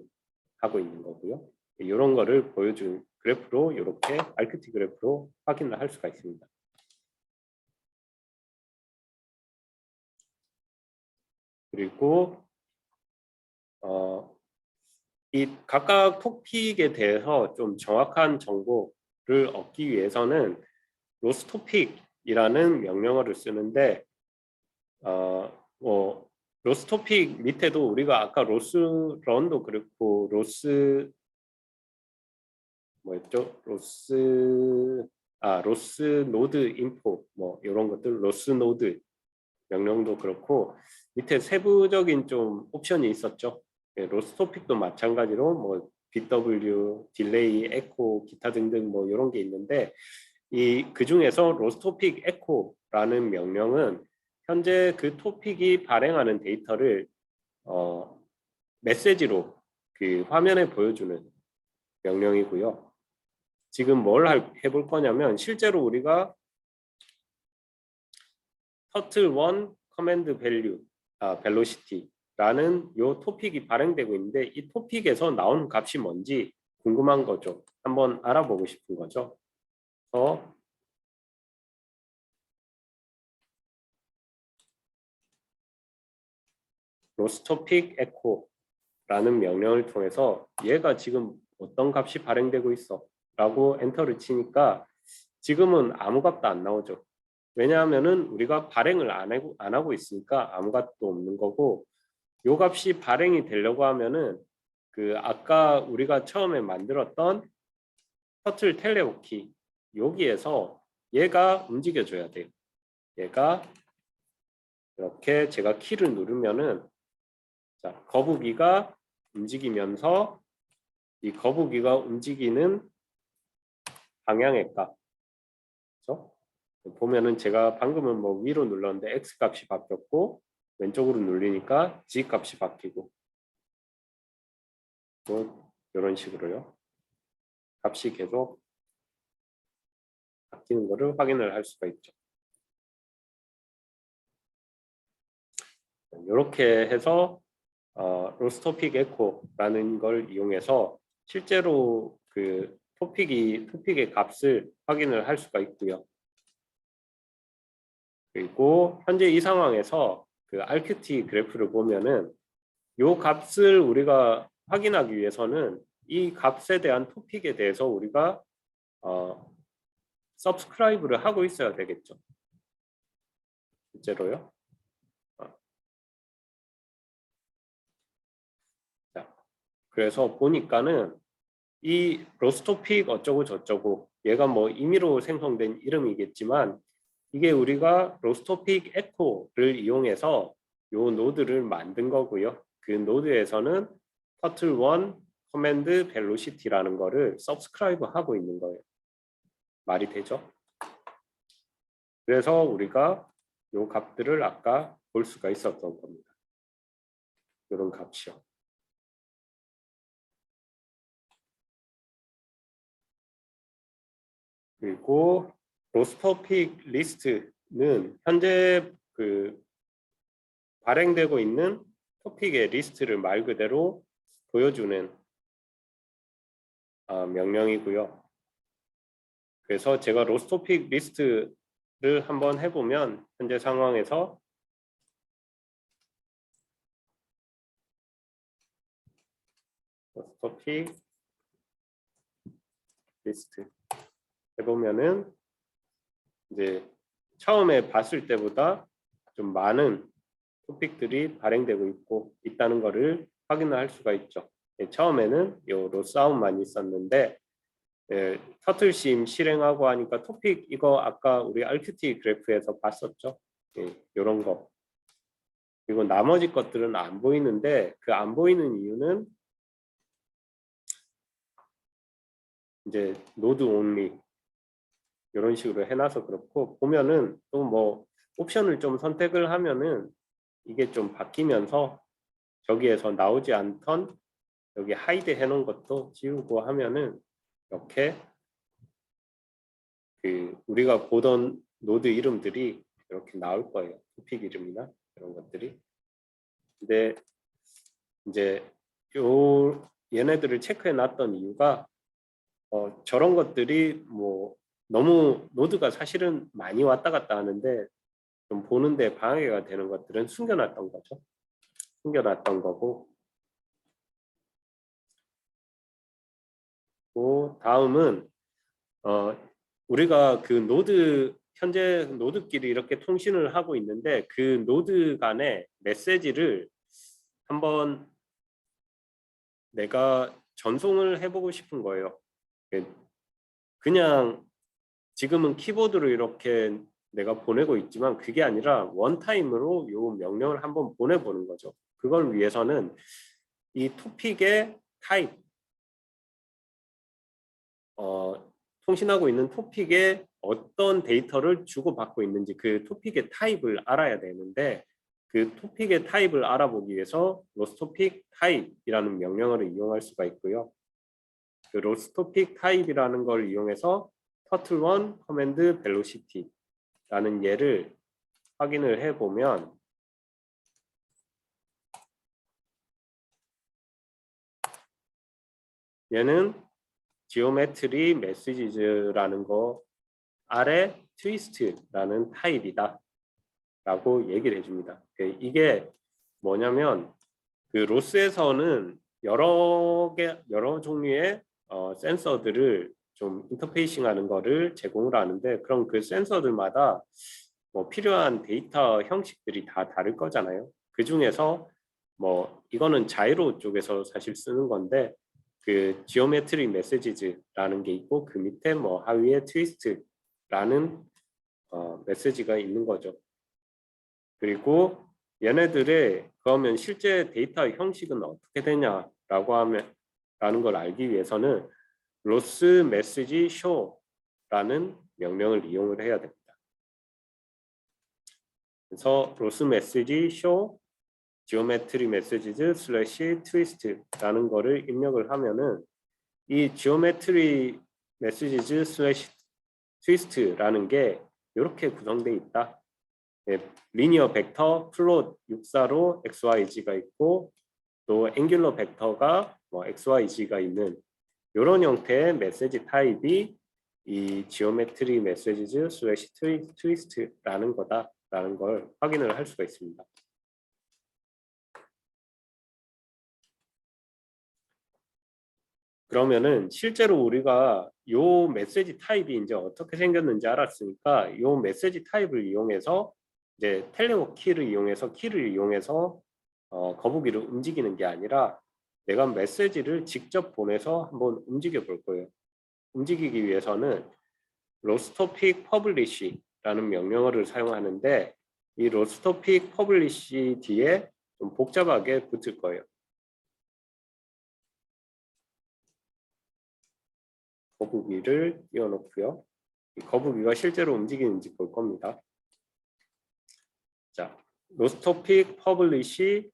하고 있는 거고요. 이런 거를 보여준 그래프로 이렇게 알크티 그래프로 확인을 할 수가 있습니다. 그리고 이 각각 토픽에 대해서 좀 정확한 정보를 얻기 위해서는 로스토픽이라는 명령어를 쓰는데 로스토픽 밑에도 우리가 아까 로스런도 그렇고 로스 노드 인포 이런 것들 로스 노드 명령도 그렇고 밑에 세부적인 좀 옵션이 있었죠. 로스 토픽도 마찬가지로 BW, 딜레이, 에코, 기타 등등 이런 게 있는데 그 중에서 로스 토픽 에코라는 명령은 현재 그 토픽이 발행하는 데이터를 메시지로 그 화면에 보여주는 명령이고요. 지금 뭘 해볼 거냐면 실제로 우리가 터틀1 커맨드 벨로시티라는 요 토픽이 발행되고 있는데 이 토픽에서 나오는 값이 뭔지 궁금한 거죠. 한번 알아보고 싶은 거죠. 로스토픽 에코라는 명령을 통해서 얘가 지금 어떤 값이 발행되고 있어 라고 엔터를 치니까 지금은 아무 값도 안 나오죠. 왜냐하면은 우리가 발행을 안 하고 있으니까 아무 값도 없는 거고 요 값이 발행이 되려고 하면은 그 아까 우리가 처음에 만들었던 터틀 텔레오키 여기에서 얘가 움직여줘야 돼요. 얘가 이렇게 제가 키를 누르면은 자, 거북이가 움직이면서 이 거북이가 움직이는 방향의 값 그렇죠? 보면은 제가 방금은 위로 눌렀는데 x 값이 바뀌었고 왼쪽으로 눌리니까 g 값이 바뀌고 이런 식으로요. 값이 계속 바뀌는 것을 확인을 할 수가 있죠. 이렇게 해서 로스토픽 에코라는 걸 이용해서 실제로 그 토픽의 값을 확인을 할 수가 있고요. 그리고 현재 이 상황에서 그 RQT 그래프를 보면은 이 값을 우리가 확인하기 위해서는 이 값에 대한 토픽에 대해서 우리가 subscribe를 하고 있어야 되겠죠. 실제로요. 자, 그래서 보니까는 이 로스토픽 어쩌고 저쩌고 얘가 임의로 생성된 이름이겠지만 이게 우리가 로스토픽 에코를 이용해서 요 노드를 만든 거고요. 그 노드에서는 터틀1 커맨드 벨로시티라는 거를 서브스크라이브 하고 있는 거예요. 말이 되죠? 그래서 우리가 요 값들을 아까 볼 수가 있었던 겁니다. 이런 값이요. 그리고 로스토픽 리스트는 현재 그 발행되고 있는 토픽의 리스트를 말 그대로 보여주는 명령이고요. 그래서 제가 로스토픽 리스트를 한번 해보면 현재 상황에서 로스토픽 리스트 해보면은 이제 처음에 봤을 때보다 좀 많은 토픽들이 발행되고 있다는 것을 확인할 수가 있죠. 처음에는 요 로스아웃만 있었는데 터틀심 실행하고 하니까 토픽 이거 아까 우리 RQT 그래프에서 봤었죠. 이런 거. 그리고 나머지 것들은 안 보이는데 그 안 보이는 이유는 이제 노드 온리 이런 식으로 해놔서 그렇고, 보면은 또 뭐 옵션을 좀 선택을 하면은 이게 좀 바뀌면서 저기에서 나오지 않던 여기 하이드 해놓은 것도 지우고 하면은 이렇게 그 우리가 보던 노드 이름들이 이렇게 나올 거예요. 토픽 이름이나 이런 것들이. 근데 이제 요 얘네들을 체크해 놨던 이유가 저런 것들이 뭐 너무 노드가 사실은 많이 왔다 갔다 하는데 좀 보는데 방해가 되는 것들은 숨겨놨던 거죠. 숨겨놨던 거고. 또 다음은 우리가 그 노드 현재 노드끼리 이렇게 통신을 하고 있는데 그 노드 간의 메시지를 한번 내가 전송을 해보고 싶은 거예요. 그냥 지금은 키보드로 이렇게 내가 보내고 있지만 그게 아니라 원타임으로 이 명령을 한번 보내보는 거죠. 그걸 위해서는 이 토픽의 타입, 통신하고 있는 토픽에 어떤 데이터를 주고받고 있는지 그 토픽의 타입을 알아야 되는데 그 토픽의 타입을 알아보기 위해서 로스토픽 타입이라는 명령어를 이용할 수가 있고요. 그 로스토픽 타입이라는 걸 이용해서 turtle1 command velocity라는 예를 확인을 해보면 얘는 geometry messages라는 거 아래 twist라는 타입이다 라고 얘기를 해줍니다. 이게 뭐냐면 그 로스에서는 여러 종류의 센서들을 좀 인터페이싱하는 거를 제공을 하는데 그럼 그 센서들마다 뭐 필요한 데이터 형식들이 다 다를 거잖아요. 그 중에서 뭐 이거는 자이로 쪽에서 사실 쓰는 건데 그 지오메트릭 메시지라는 게 있고 그 밑에 뭐 하위에 트위스트라는 메시지가 있는 거죠. 그리고 얘네들의 그러면 실제 데이터 형식은 어떻게 되냐라고 하면 라는 걸 알기 위해서는 로스 메시지 쇼라는 명령을 이용을 해야 됩니다. 그래서 로스 메시지 쇼 지오메트리 메시지즈 슬래시 트위스트라는 거를 입력을 하면은 이 지오메트리 메시지즈 슬래시 트위스트라는 게 이렇게 구성되어 있다. 리니어 벡터 플롯 육사로 XYZ가 있고 또 앵귤러 벡터가 뭐 XYZ가 있는 이런 형태의 메시지 타입이 이 지오메트리 메시지즈 슬래시 트위스트라는 거다라는 걸 확인을 할 수가 있습니다. 그러면은 실제로 우리가 요 메시지 타입이 이제 어떻게 생겼는지 알았으니까 요 메시지 타입을 이용해서 이제 텔레오 키를 이용해서 거북이를 움직이는 게 아니라 내가 메시지를 직접 보내서 한번 움직여 볼 거예요. 움직이기 위해서는 로스토픽 퍼블리시라는 명령어를 사용하는데 이 로스토픽 퍼블리시 뒤에 좀 복잡하게 붙을 거예요. 거북이를 띄워놓고요. 이 거북이가 실제로 움직이는지 볼 겁니다. 자, 로스토픽 퍼블리시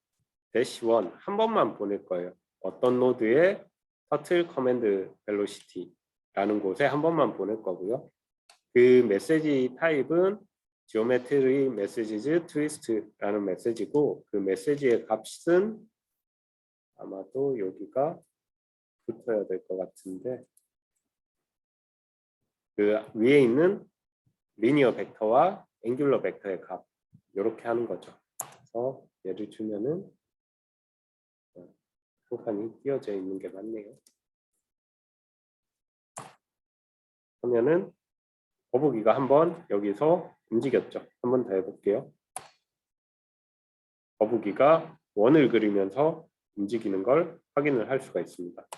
-1 한 번만 보낼 거예요. 어떤 노드에 터틀 커맨드 벨로시티라는 곳에 한 번만 보낼 거고요. 그 메시지 타입은 지오메트리 메시지즈 트위스트라는 메시지고 그 메시지의 값은 아마도 여기가 붙어야 될 것 같은데 그 위에 있는 리니어 벡터와 앵귤러 벡터의 값 이렇게 하는 거죠. 그래서 예를 들면은 표판이 띄어져 있는 게 맞네요. 그러면은 거북이가 한번 여기서 움직였죠. 한 번 더 해볼게요. 거북이가 원을 그리면서 움직이는 걸 확인을 할 수가 있습니다.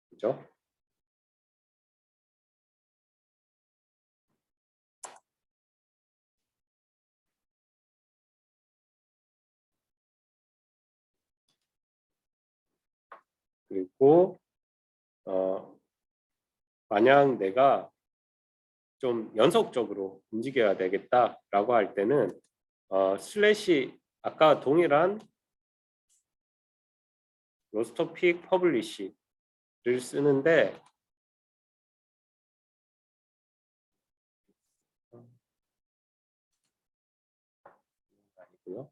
그죠? 그리고 만약 내가 좀 연속적으로 움직여야 되겠다라고 할 때는 슬래시 아까 동일한 로스토픽 퍼블리시를 쓰는데 아니고요.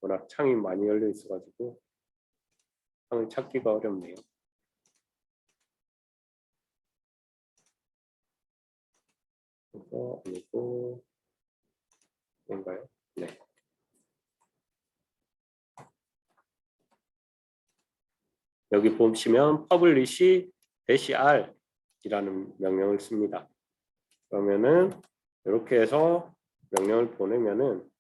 워낙 창이 많이 열려 있어가지고 창을 찾기가 어렵네요. 그래서 아니고 뭔가요? 네. 여기 보시면 publish -r 이라는 명령을 씁니다. 그러면은 이렇게 해서 명령을 보내면은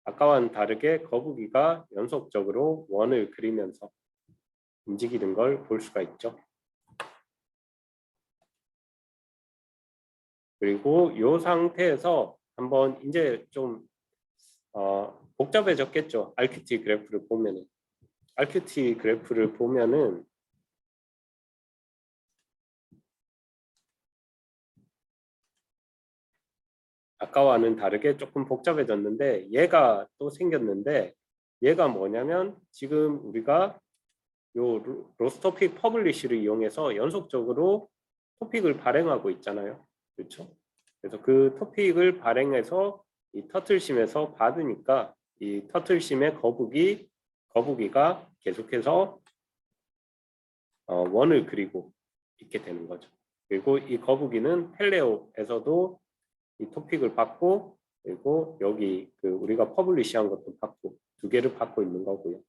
아까와는 다르게 거북이가 연속적으로 원을 그리면서 움직이는 걸 볼 수가 있죠. 그리고 이 상태에서 한번 이제 좀 복잡해졌겠죠. RQT 그래프를 보면은. RQT 그래프를 보면은 아까와는 다르게 조금 복잡해졌는데 얘가 또 생겼는데 얘가 뭐냐면 지금 우리가 요 로스토픽 퍼블리시를 이용해서 연속적으로 토픽을 발행하고 있잖아요. 그렇죠? 그래서 그 토픽을 발행해서 이 터틀심에서 받으니까 이 터틀심의 거북이가 계속해서 원을 그리고 있게 되는 거죠. 그리고 이 거북이는 텔레오에서도 이 토픽을 받고 그리고 여기 그 우리가 퍼블리시한 것도 받고 두 개를 받고 있는 거고요.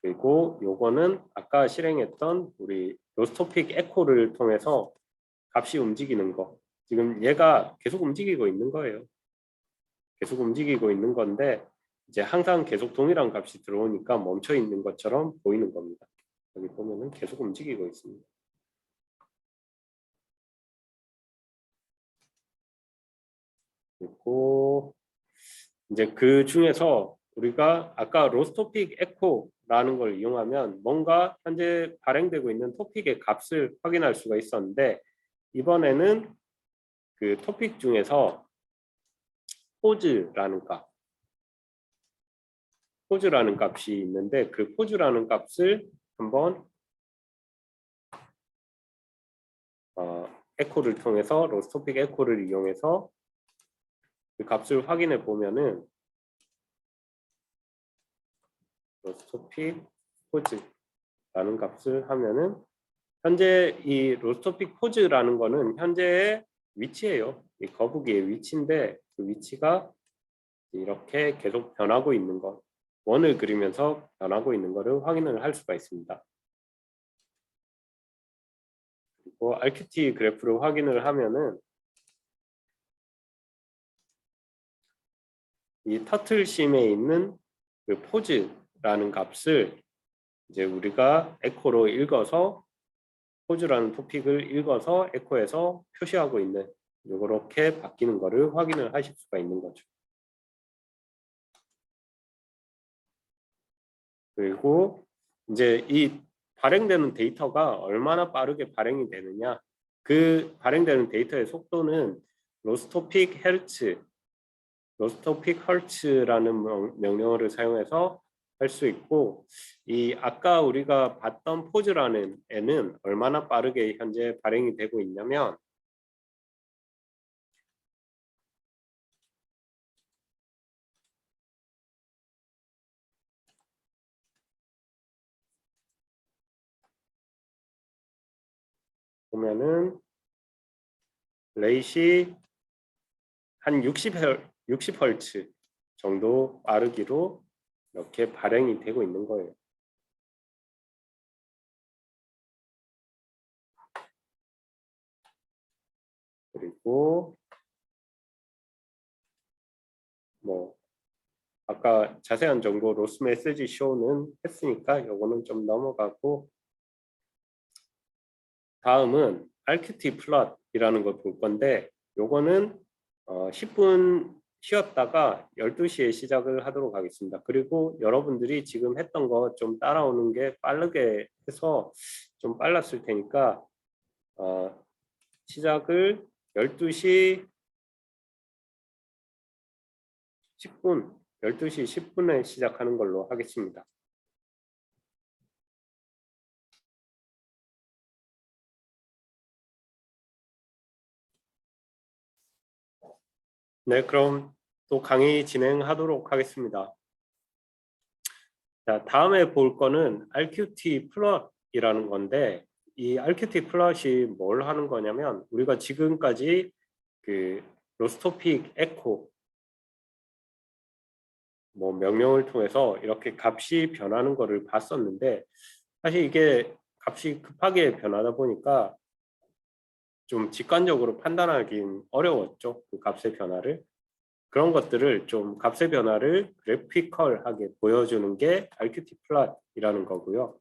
그리고 요거는 아까 실행했던 우리 로스토픽 에코를 통해서 값이 움직이는 거. 지금 얘가 계속 움직이고 있는 거예요. 계속 움직이고 있는 건데 이제 항상 계속 동일한 값이 들어오니까 멈춰 있는 것처럼 보이는 겁니다. 여기 보면은 계속 움직이고 있습니다. 그리고 이제 그 중에서 우리가 아까 로스토픽 에코라는 걸 이용하면 뭔가 현재 발행되고 있는 토픽의 값을 확인할 수가 있었는데 이번에는 그 토픽 중에서 포즈라는 값이 있는데 그 포즈라는 값을 한번 에코를 통해서 로스토픽 에코를 이용해서 그 값을 확인해 보면은 로스토픽 포즈라는 값을 하면은 현재 이 로스토픽 포즈라는 거는 현재의 위치예요. 이 거북이의 위치인데 그 위치가 이렇게 계속 변하고 있는 것, 원을 그리면서 변하고 있는 것을 확인을 할 수가 있습니다. 그리고 RQT 그래프를 확인을 하면은 이 터틀심에 있는 그 포즈라는 값을 이제 우리가 에코로 읽어서 포즈라는 토픽을 읽어서 에코에서 표시하고 있는 이렇게 바뀌는 것을 확인을 하실 수가 있는 거죠. 그리고 이제 이 발행되는 데이터가 얼마나 빠르게 발행이 되느냐 그 발행되는 데이터의 속도는 로스토픽 헐츠라는 명령어를 사용해서 할 수 있고 이 아까 우리가 봤던 포즈라는 애는 얼마나 빠르게 현재 발행이 되고 있냐면 보면은 레이시 한 60Hz 정도 빠르기로 이렇게 발행이 되고 있는 거예요. 그리고 뭐 아까 자세한 정보 로스 메시지 쇼는 했으니까 요거는 좀 넘어가고 다음은 RQT 플롯이라는 걸 볼 건데 요거는 10분 쉬었다가 12시에 시작을 하도록 하겠습니다. 그리고 여러분들이 지금 했던 거 좀 따라오는 게 빠르게 해서 좀 빨랐을 테니까 시작을 12시 10분, 12시 10분에 시작하는 걸로 하겠습니다. 네, 그럼 또 강의 진행하도록 하겠습니다. 자, 다음에 볼 거는 RQT 플롯이라는 건데, 이 RQT 플롯이 뭘 하는 거냐면, 우리가 지금까지 그 로스토픽 에코 뭐 명령을 통해서 이렇게 값이 변하는 거를 봤었는데, 사실 이게 값이 급하게 변하다 보니까 좀 직관적으로 판단하긴 어려웠죠. 그 값의 변화를. 그런 것들을 좀 값의 변화를 그래피컬하게 보여주는 게 RQT 플롯이라는 거고요.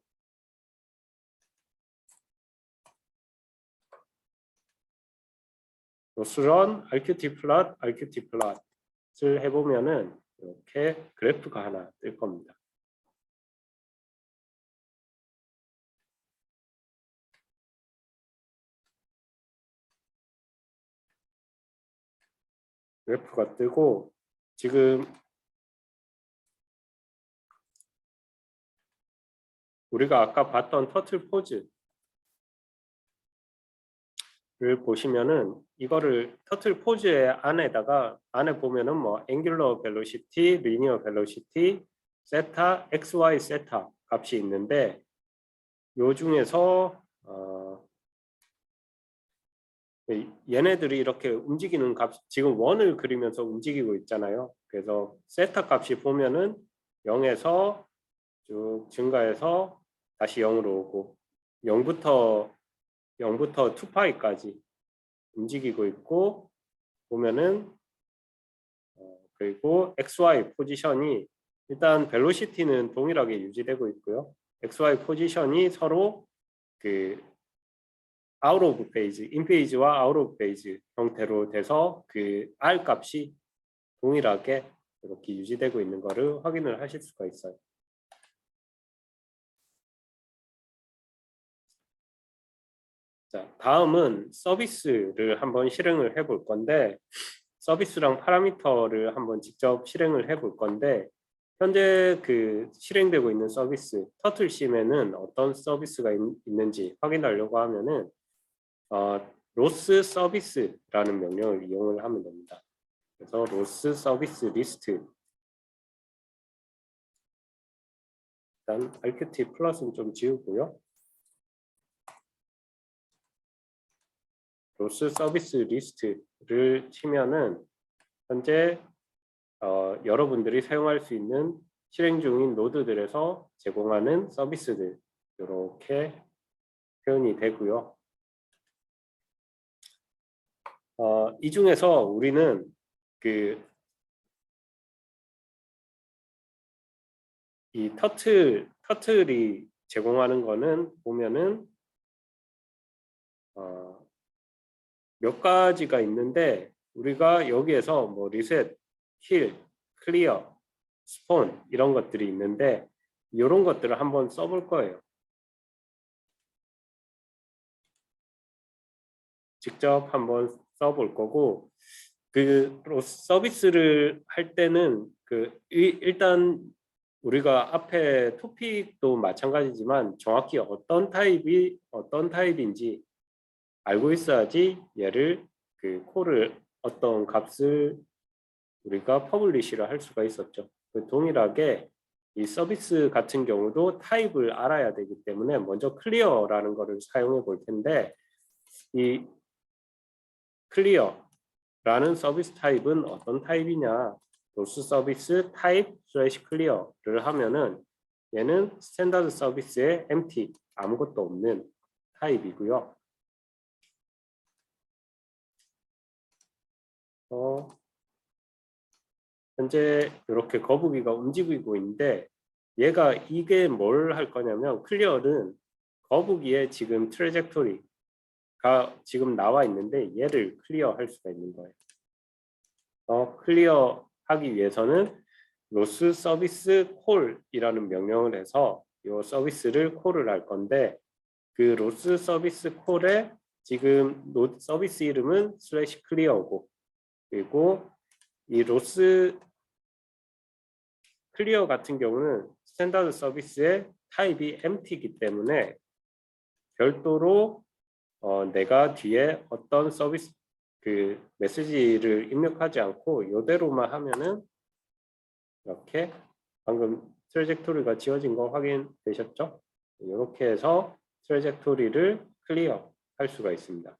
로스런 RQT 플롯, RQT 플롯을 해보면은 이렇게 그래프가 하나 뜰 겁니다. 그래프가 뜨고 지금 우리가 아까 봤던 터틀 포즈를 보시면은 이거를 터틀 포즈의 안에 보면은 뭐 앵귤러 벨로시티, 리니어 벨로시티, 세타, XY 세타 값이 있는데 요 중에서 얘네들이 이렇게 움직이는 값, 지금 원을 그리면서 움직이고 있잖아요. 그래서 세타 값이 보면은 0에서 쭉 증가해서 다시 0으로 오고 0부터 2파이까지 움직이고 있고 보면은 그리고 XY 포지션이 일단 벨로시티는 동일하게 유지되고 있고요. XY 포지션이 서로 그 아웃 오브 페이지, 인 페이지와 아웃 오브 페이지 형태로 돼서 그 R 값이 동일하게 이렇게 유지되고 있는 것을 확인을 하실 수가 있어요. 자, 다음은 서비스를 한번 실행을 해볼 건데 서비스랑 파라미터를 한번 직접 실행을 해볼 건데 현재 그 실행되고 있는 서비스 터틀심에는 어떤 서비스가 있는지 확인하려고 하면은 로스 서비스라는 명령을 이용을 하면 됩니다. 그래서 로스 서비스 리스트 일단 RQT 플러스는 좀 지우고요. 로스 서비스 리스트를 치면은 현재 여러분들이 사용할 수 있는 실행 중인 노드들에서 제공하는 서비스들 이렇게 표현이 되고요. 이 중에서 우리는 이 터틀이 제공하는 거는 보면은 몇 가지가 있는데 우리가 여기에서 뭐 리셋, 킬, 클리어, 스폰 이런 것들이 있는데 이런 것들을 한번 써볼 거예요. 직접 한번 써볼 거고 그 서비스를 할 때는 일단 우리가 앞에 토픽도 마찬가지지만 정확히 어떤 타입인지 알고 있어야지 얘를 그 콜을 어떤 값을 우리가 퍼블리시를 할 수가 있었죠. 동일하게 이 서비스 같은 경우도 타입을 알아야 되기 때문에 먼저 클리어라는 거를 사용해 볼 텐데 이 클리어라는 서비스 타입은 어떤 타입이냐? 로스 서비스 타입 슬래시 클리어를 하면은 얘는 스탠다드 서비스의 empty 아무것도 없는 타입이고요. 현재 이렇게 거북이가 움직이고 있는데 얘가 이게 뭘 할 거냐면 클리어는 거북이의 지금 트래젝토리가 지금 나와 있는데 얘를 클리어 할 수가 있는 거예요. 클리어하기 위해서는 로스 서비스 콜이라는 명령을 해서 이 서비스를 콜을 할 건데 그 로스 서비스 콜에 지금 서비스 이름은 슬래시 클리어고 그리고 이 로스 클리어 같은 경우는 스탠다드 서비스의 타입이 empty이기 때문에 별도로 내가 뒤에 어떤 서비스 그 메시지를 입력하지 않고 이대로만 하면은 이렇게 방금 트래젝토리가 지워진 거 확인되셨죠? 이렇게 해서 트래젝토리를 클리어 할 수가 있습니다.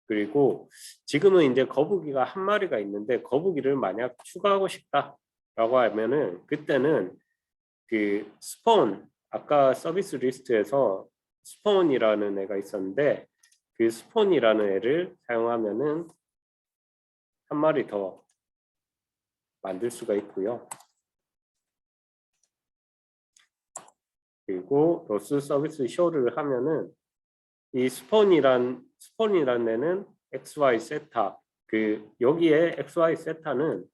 그리고 지금은 이제 거북이가 한 마리가 있는데 거북이를 만약 추가하고 싶다라고 하면은 그때는 그 스폰 아까 서비스 리스트에서 스폰이라는 애가 있었는데 그 스폰이라는 애를 사용하면은 한 마리 더 만들 수가 있고요. 그리고 로스 서비스 쇼를 하면은 이 스폰이란 애는 XY 세타 그 여기에 XY 세타는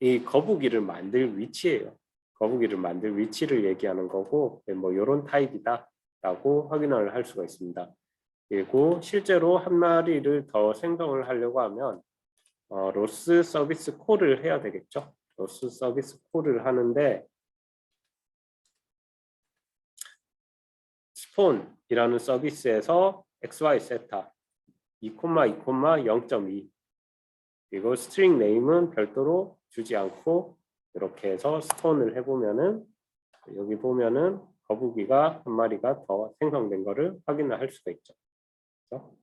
이 거북이를 만들 위치예요. 거북이를 만들 위치를 얘기하는 거고 뭐 이런 타입이다라고 확인을 할 수가 있습니다. 그리고 실제로 한 마리를 더 생성을 하려고 하면 로스 서비스 콜을 해야 되겠죠. 로스 서비스 콜을 하는데 스폰이라는 서비스에서 XY 세타 2,2,0.2 그리고 스트링 네임은 별도로 주지 않고 이렇게 해서 스폰을 해보면은 여기 보면은 거북이가 한 마리가 더 생성된 거를 확인을 할 수가 있죠. 그렇죠?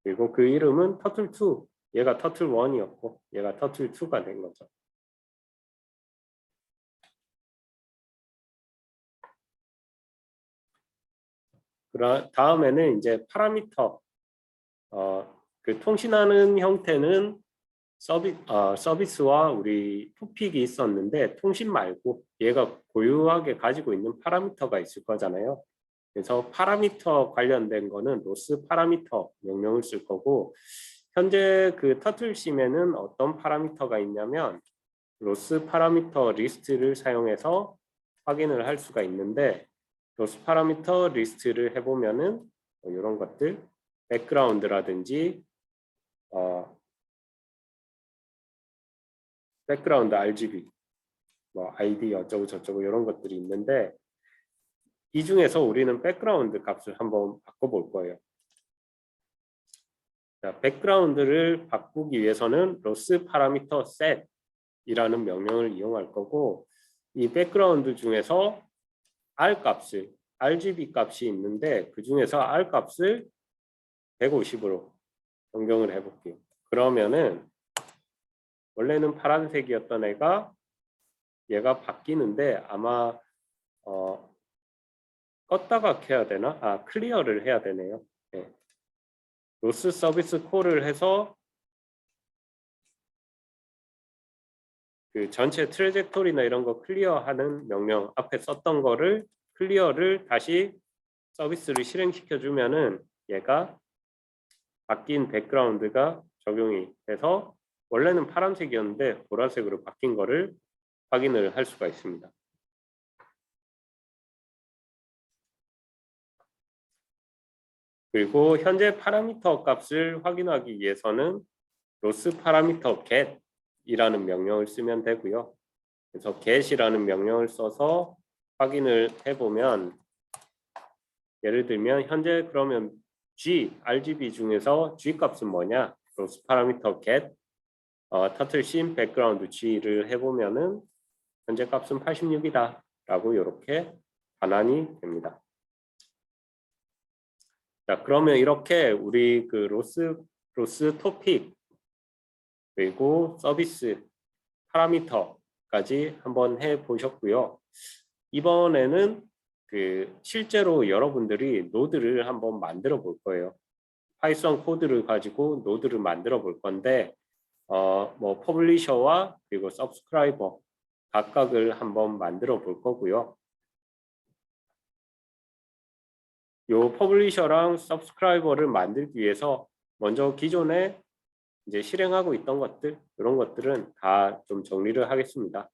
그리고 그 이름은 터틀2 얘가 터틀1이었고 얘가 터틀2가 된 거죠. 다음에는 이제 파라미터 그 통신하는 형태는 서비스와 우리 토픽이 있었는데 통신 말고 얘가 고유하게 가지고 있는 파라미터가 있을 거잖아요. 그래서 파라미터 관련된 거는 로스 파라미터 명령을 쓸 거고 현재 그 터틀심에는 어떤 파라미터가 있냐면 로스 파라미터 리스트를 사용해서 확인을 할 수가 있는데 로스 파라미터 리스트를 해보면은 이런 것들 백그라운드라든지 백그라운드 RGB 뭐 ID 어쩌고 저쩌고 이런 것들이 있는데 이 중에서 우리는 백그라운드 값을 한번 바꿔볼 거예요. 자, 백그라운드를 바꾸기 위해서는 로스 파라미터 set이라는 명령을 이용할 거고 이 백그라운드 중에서 R 값을 RGB 값이 있는데 그 중에서 R 값을 150으로 변경을 해볼게요. 그러면은 원래는 파란색이었던 애가 얘가 바뀌는데 아마 껐다가 켜야 되나? 클리어를 해야 되네요. 네. 로스 서비스 콜을 해서 그 전체 트래젝토리나 이런 거 클리어하는 명령 앞에 썼던 거를 클리어를 다시 서비스를 실행시켜 주면은 얘가 바뀐 백그라운드가 적용이 돼서 원래는 파란색이었는데 보라색으로 바뀐 거를 확인을 할 수가 있습니다. 그리고 현재 파라미터 값을 확인하기 위해서는 로스 파라미터 get이라는 명령을 쓰면 되고요. 그래서 get이라는 명령을 써서 확인을 해보면 예를 들면 현재 그러면 RGB 중에서 G 값은 뭐냐? 로스 파라미터 get 터틀심 백그라운드 G를 해보면은 현재 값은 86이다 라고 이렇게 반환이 됩니다. 자, 그러면 이렇게 우리 그 로스 토픽 그리고 서비스 파라미터까지 한번 해 보셨고요. 이번에는 그 실제로 여러분들이 노드를 한번 만들어 볼 거예요. 파이썬 코드를 가지고 노드를 만들어 볼 건데 뭐 퍼블리셔와 그리고 서브스크라이버 각각을 한번 만들어 볼 거고요. 요 퍼블리셔랑 서브스크라이버를 만들기 위해서 먼저 기존에 이제 실행하고 있던 것들, 이런 것들은 다 좀 정리를 하겠습니다.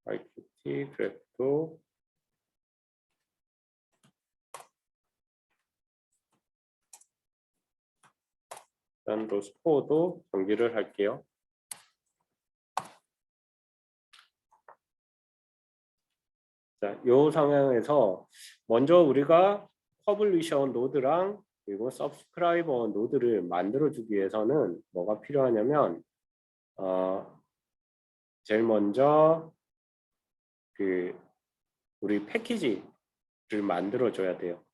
IQT, 그래프도, 일단 로스코어도 정리를 할게요. 자, 요 상황에서 먼저 우리가 퍼블리셔 노드랑 그리고 서브스크라이버 노드를 만들어주기 위해서는 뭐가 필요하냐면 제일 먼저 그 우리 패키지를 만들어줘야 돼요.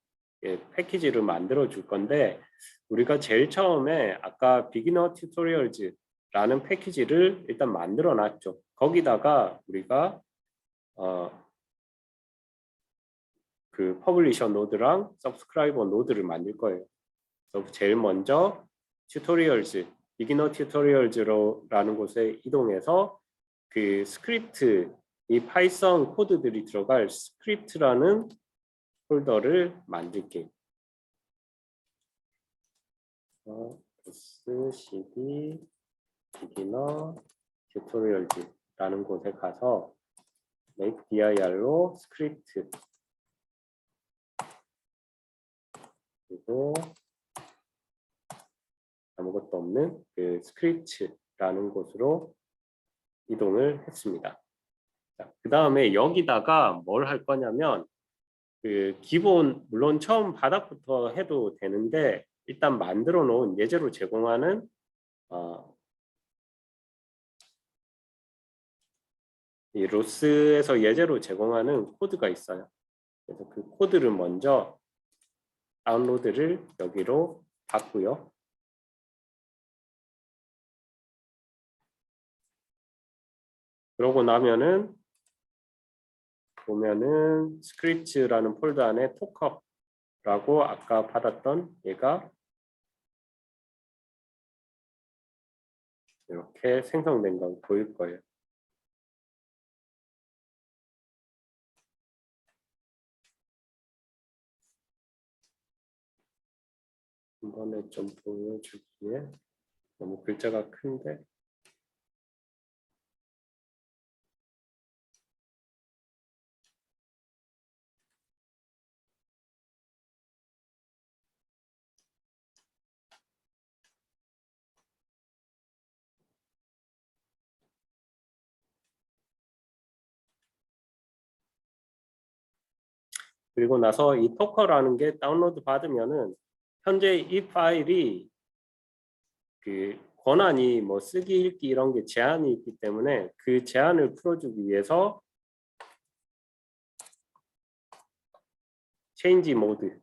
예, 패키지를 만들어 줄 건데 우리가 제일 처음에 아까 비기너 튜토리얼즈라는 패키지를 일단 만들어 놨죠. 거기다가 우리가 그 퍼블리셔 노드랑 서브스크라이버 노드를 만들 거예요. 그래서 제일 먼저 튜토리얼즈, 비기너 튜토리얼즈라는 곳에 이동해서 그 스크립트, 이 파이썬 코드들이 들어갈 스크립트라는 폴더를 만들게요. cd 비기너 튜토리얼즈라는 곳에 가서 make dir로 스크립트 그리고 아무것도 없는 그 스크립트라는 곳으로 이동을 했습니다. 그 다음에 여기다가 뭘 할 거냐면 그 기본 물론 처음 바닥부터 해도 되는데 일단 만들어 놓은 예제로 제공하는 이 로스에서 예제로 제공하는 코드가 있어요. 그래서 그 코드를 먼저 다운로드를 여기로 받고요. 그러고 나면은 보면은 스크립트라는 폴더 안에 토커라고 아까 받았던 얘가 이렇게 생성된 거 보일 거예요. 한 번에 좀 보여주기에 너무 글자가 큰데 그리고 나서 이 토커라는 게 다운로드 받으면은 현재 이 파일이 그 권한이 뭐 쓰기 읽기 이런 게 제한이 있기 때문에 그 제한을 풀어주기 위해서 체인지 모드를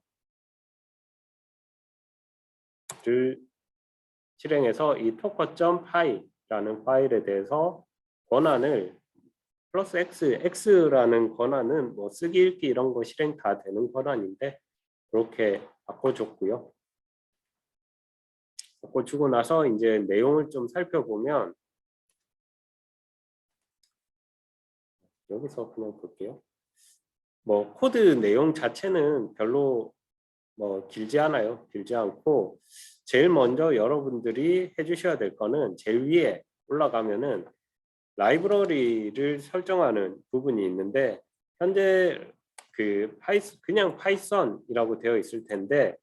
실행해서 이 toker.py라는 파일에 대해서 권한을 플러스 x라는 권한은 뭐 쓰기 읽기 이런 거 실행 다 되는 권한인데 그렇게 바꿔줬고요. 바꿔주고 나서 이제 내용을 좀 살펴보면 여기서 그냥 볼게요. 뭐 코드 내용 자체는 별로 뭐 길지 않아요. 길지 않고 제일 먼저 여러분들이 해주셔야 될 거는 제일 위에 올라가면은 라이브러리를 설정하는 부분이 있는데 현재 그 그냥 파이썬이라고 되어 있을 텐데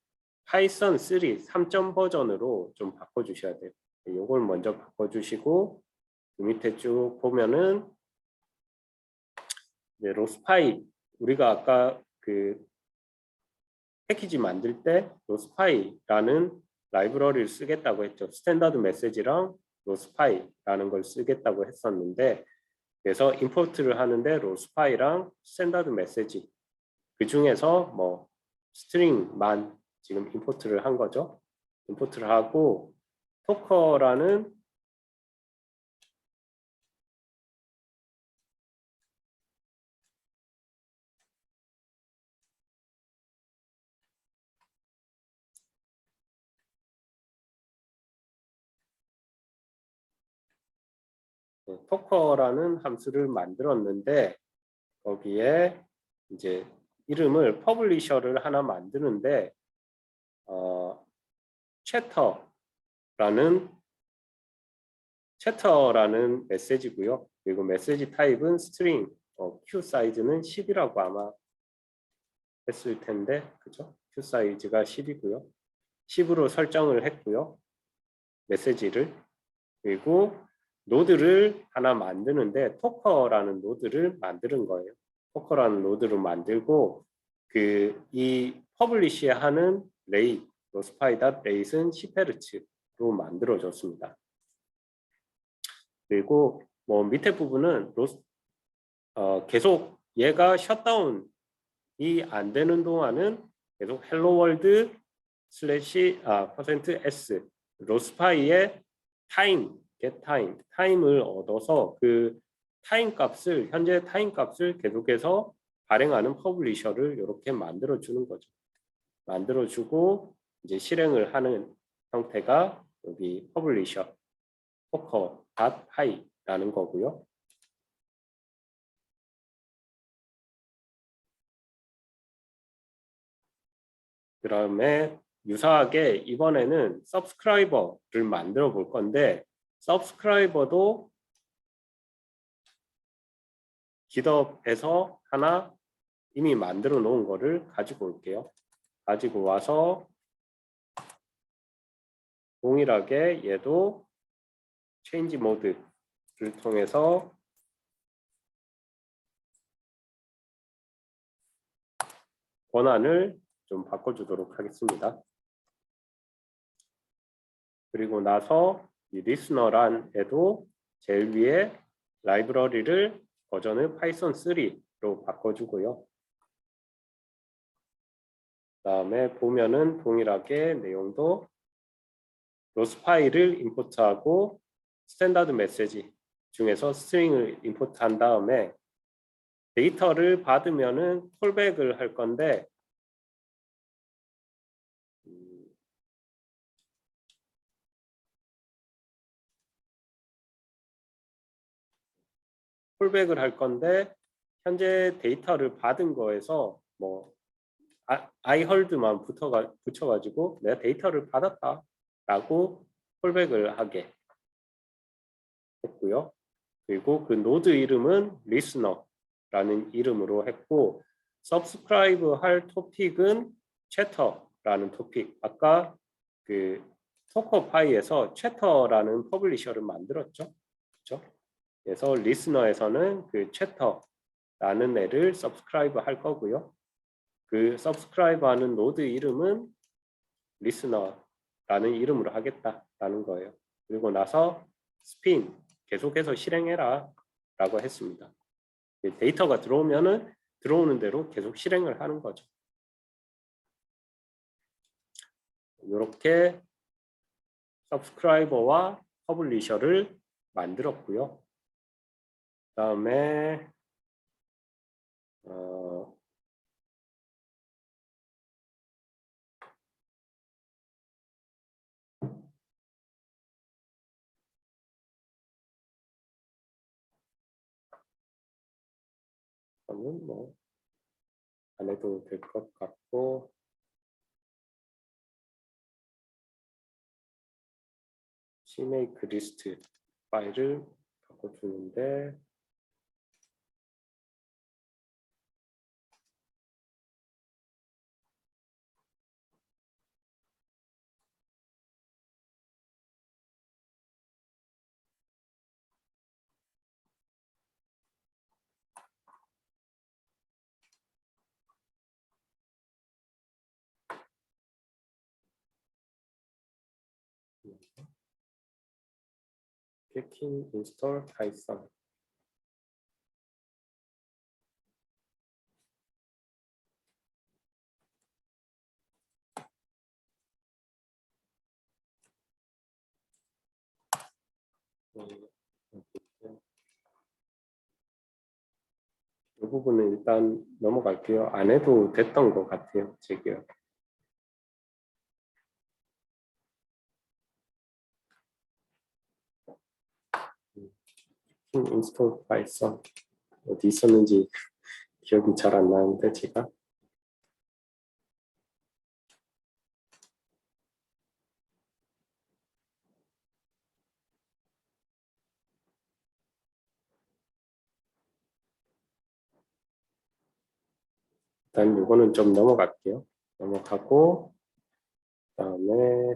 파이썬 3 3점 버전으로 좀 바꿔주셔야 돼요. 이걸 먼저 바꿔주시고 그 밑에 쭉 보면은 이제 로스파이 우리가 아까 그 패키지 만들 때 로스파이라는 라이브러리를 쓰겠다고 했죠. 스탠다드 메시지랑 로스파이라는 걸 쓰겠다고 했었는데 그래서 임포트를 하는데 로스파이랑 스탠다드 메시지 그 중에서 뭐 스트링만 지금 임포트를 한 거죠. 임포트를 하고 토커라는 토커라는 함수를 만들었는데 거기에 이제 이름을 퍼블리셔를 하나 만드는데 챕터라는 메시지고요. 그리고 메시지 타입은 스트링, q 사이즈는 10이라고 아마 했을 텐데, 그죠? q 사이즈가 10이고요. 10으로 설정을 했고요. 메시지를. 그리고 노드를 하나 만드는데 토커라는 노드를 만드는 거예요. 토커라는 노드를 만들고 이 퍼블리시 하는 레이, 로스파이.레이는 10Hz로 만들어졌습니다. 그리고 뭐 밑에 부분은 계속 얘가 셧다운이 안 되는 동안은 계속 헬로 월드 %s 로스파이의 get 타임을 얻어서 그 타임 값을 현재 타임 값을 계속해서 발행하는 퍼블리셔를 이렇게 만들어 주는 거죠. 만들어 주고 이제 실행을 하는 형태가 여기 퍼블리셔 toker.py라는 거고요. 그 다음에 유사하게 이번에는 서브스크라이버를 만들어 볼 건데 서브스크라이버도 GitHub에서 하나 이미 만들어 놓은 거를 가지고 올게요. 가지고 와서 동일하게 얘도 change mode를 통해서 권한을 좀 바꿔주도록 하겠습니다. 그리고 나서 이 listener란에도 제일 위에 라이브러리를 버전을 파이썬 3로 바꿔주고요. 그 다음에 보면은 동일하게 내용도 로스 파일을 임포트하고 스탠다드 메시지 중에서 스트링을 임포트한 다음에 데이터를 받으면은 콜백을 할 건데 콜백을 할 건데 현재 데이터를 받은 거에서 뭐 I heard만 붙여가지고 내가 데이터를 받았다라고 콜백을 하게 했고요. 그리고 그 노드 이름은 listener라는 이름으로 했고 subscribe 할 토픽은 chatter라는 토픽. 아까 그 토커파이에서 chatter라는 퍼블리셔를 만들었죠. 그렇죠? 그래서 listener에서는 그 chatter라는 애를 subscribe 할 거고요. 그 subscribe 하는 노드 이름은 listener라는 이름으로 하겠다라는 거예요. 그리고 나서 spin 계속해서 실행해라 라고 했습니다. 데이터가 들어오면은 들어오는 대로 계속 실행을 하는 거죠. 이렇게 서브스크라이버와 퍼블리셔를 만들었고요. 그 다음에 저는 뭐 안 해도 될 것 같고 CMake 리스트 파일을 바꿔주는데 packing install python 이 부분은 일단 넘어갈게요. 안 해도 됐던 것 같아요. 지금. 인스톨 파이썬 어디 있었는지 기억이 잘 안 나는데 제가 일단 이거는 좀 넘어갈게요. 넘어가고 그다음에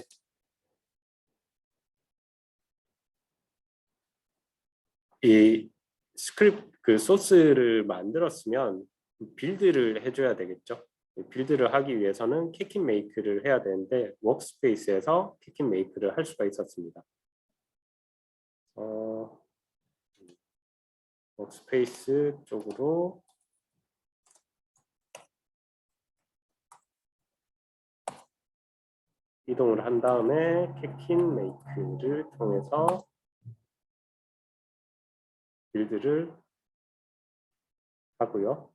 이 스크립트 그 소스를 만들었으면 빌드를 해줘야 되겠죠. 빌드를 하기 위해서는 키킹 메이크를 해야 되는데 워크스페이스에서 키킹 메이크를 할 수가 있었습니다. 워크스페이스 쪽으로 이동을 한 다음에 키킹 메이크를 통해서 빌드를 하고요.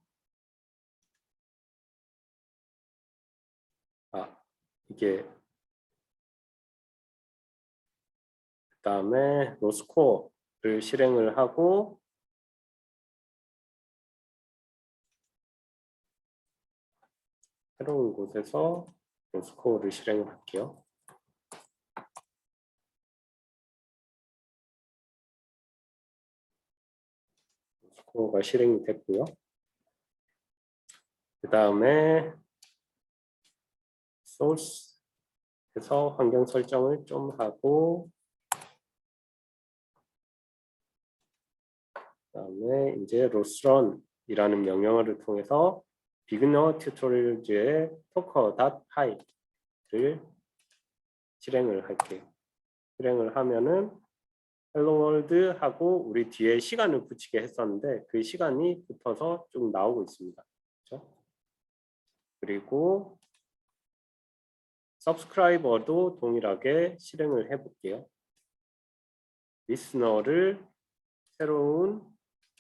이게 그 다음에 로스코어를 실행을 하고 새로운 곳에서 로스코어를 실행을 할게요. 로스코어가 실행이 됐고요. 그 다음에 소스에서 환경 설정을 좀 하고 그다음에 이제 로스런이라는 명령어를 통해서 비그너 튜토리얼즈의 toker.py를 실행을 할게요. 실행을 하면은 헬로 월드 하고 우리 뒤에 시간을 붙이게 했었는데 그 시간이 붙어서 좀 나오고 있습니다. 그렇죠? 그리고 서브스크라이버도 동일하게 실행을 해볼게요. 리스너를 새로운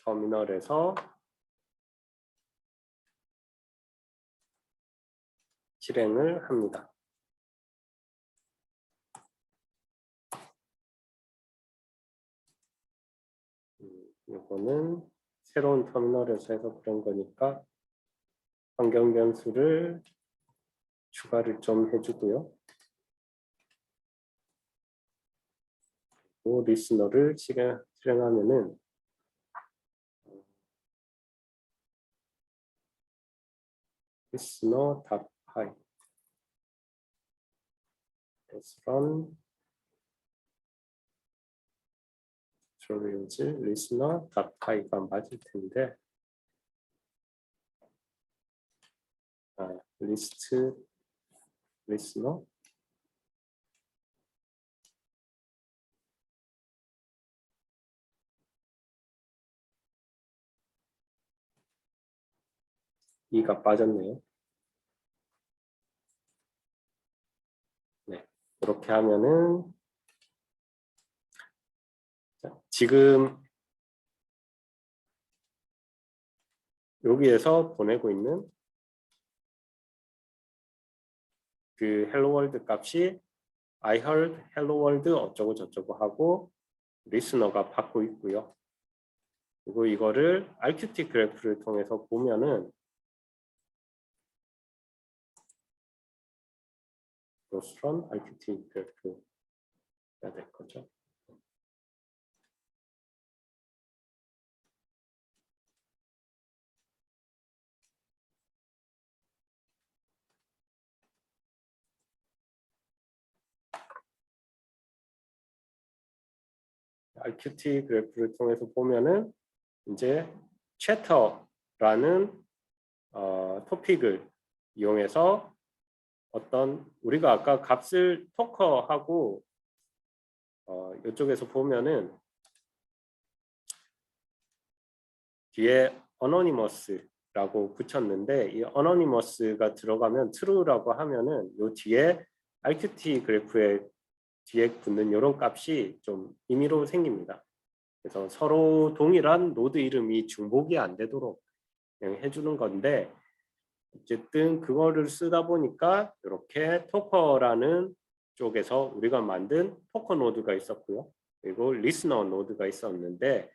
터미널에서 실행을 합니다. 이거는 새로운 터미널에서 해서 그런 거니까 환경 변수를 추가를 좀 해주고요. 또 리스너를 실행하면은 listener.py run tutorials listener.py가 맞을 텐데 리스트 리스너 이가 빠졌네요. 네, 이렇게 하면은 지금 여기에서 보내고 있는 그 hello world 값이 I heard hello world 어쩌고 저쩌고 하고 리스너가 받고 있고요. 그리고 이거를 RQT 그래프를 통해서 보면은 로스런 RQT 그래프가 될 거죠. RQT 그래프를 통해서 보면은 이제 챕터라는 토픽을 이용해서 어떤 우리가 아까 값을 토커하고 이쪽에서 보면은 뒤에 anonymous라고 붙였는데 이 anonymous가 들어가면 true라고 하면은 요 뒤에 RQT 그래프에 뒤에 붙는 이런 값이 좀 임의로 생깁니다. 그래서 서로 동일한 노드 이름이 중복이 안 되도록 그냥 해주는 건데 어쨌든 그거를 쓰다 보니까 이렇게 토커라는 쪽에서 우리가 만든 토커 노드가 있었고요. 그리고 리스너 노드가 있었는데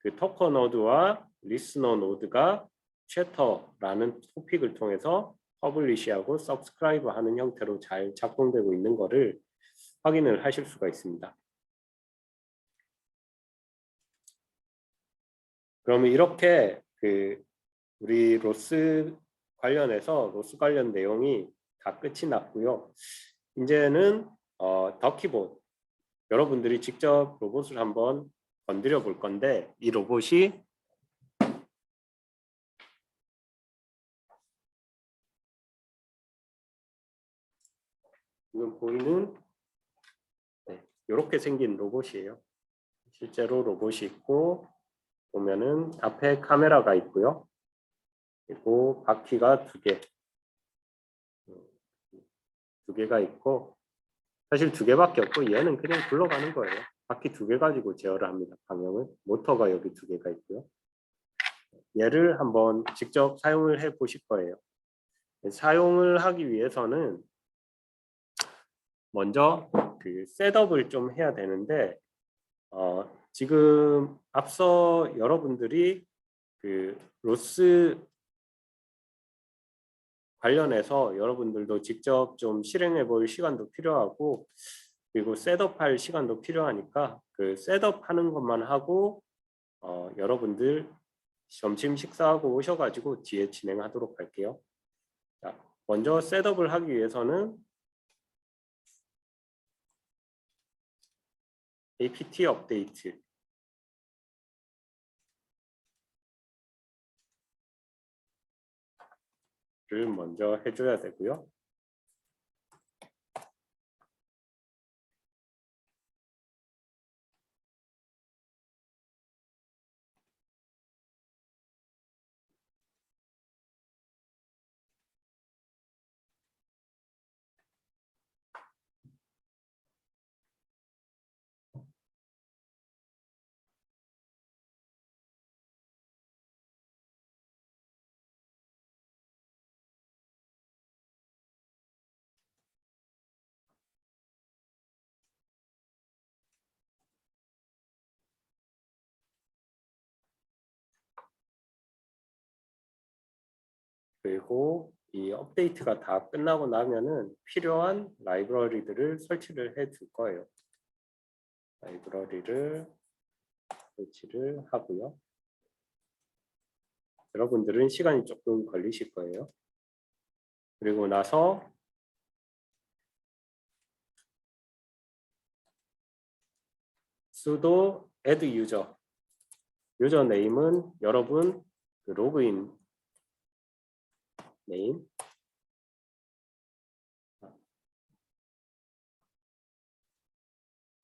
그 토커 노드와 리스너 노드가 챕터라는 토픽을 통해서 퍼블리시하고 서브스크라이브 하는 형태로 잘 작동되고 있는 거를 확인을 하실 수가 있습니다. 그러면 이렇게 그 우리 로스 관련 내용이 다 끝이 났고요. 이제는 더키봇, 여러분들이 직접 로봇을 한번 건드려 볼 건데, 이 로봇이 지금 보이는 이렇게 생긴 로봇이에요. 실제로 로봇이 있고, 보면은 앞에 카메라가 있고요. 그리고 바퀴가 두 개가 있고, 사실 두 개밖에 없고 얘는 그냥 굴러가는 거예요. 바퀴 두 개 가지고 제어를 합니다. 방향을. 모터가 여기 두 개가 있고요. 얘를 한번 직접 사용을 해 보실 거예요. 사용을 하기 위해서는 먼저 그 셋업을 좀 해야 되는데, 지금 앞서 여러분들이 그 로스 관련해서 여러분들도 직접 좀 실행해 볼 시간도 필요하고, 그리고 셋업할 시간도 필요하니까 그 셋업하는 것만 하고 여러분들 점심 식사하고 오셔가지고 뒤에 진행하도록 할게요. 자, 먼저 셋업을 하기 위해서는 apt 업데이트를 먼저 해줘야 되고요. 그리고 이 업데이트가 다 끝나고 나면은 필요한 라이브러리들을 설치를 해 둘 거예요. 라이브러리를 설치를 하고요. 여러분들은 시간이 조금 걸리실 거예요. 그리고 나서 sudo add user, 유저 네임은 여러분 그 로그인 네임,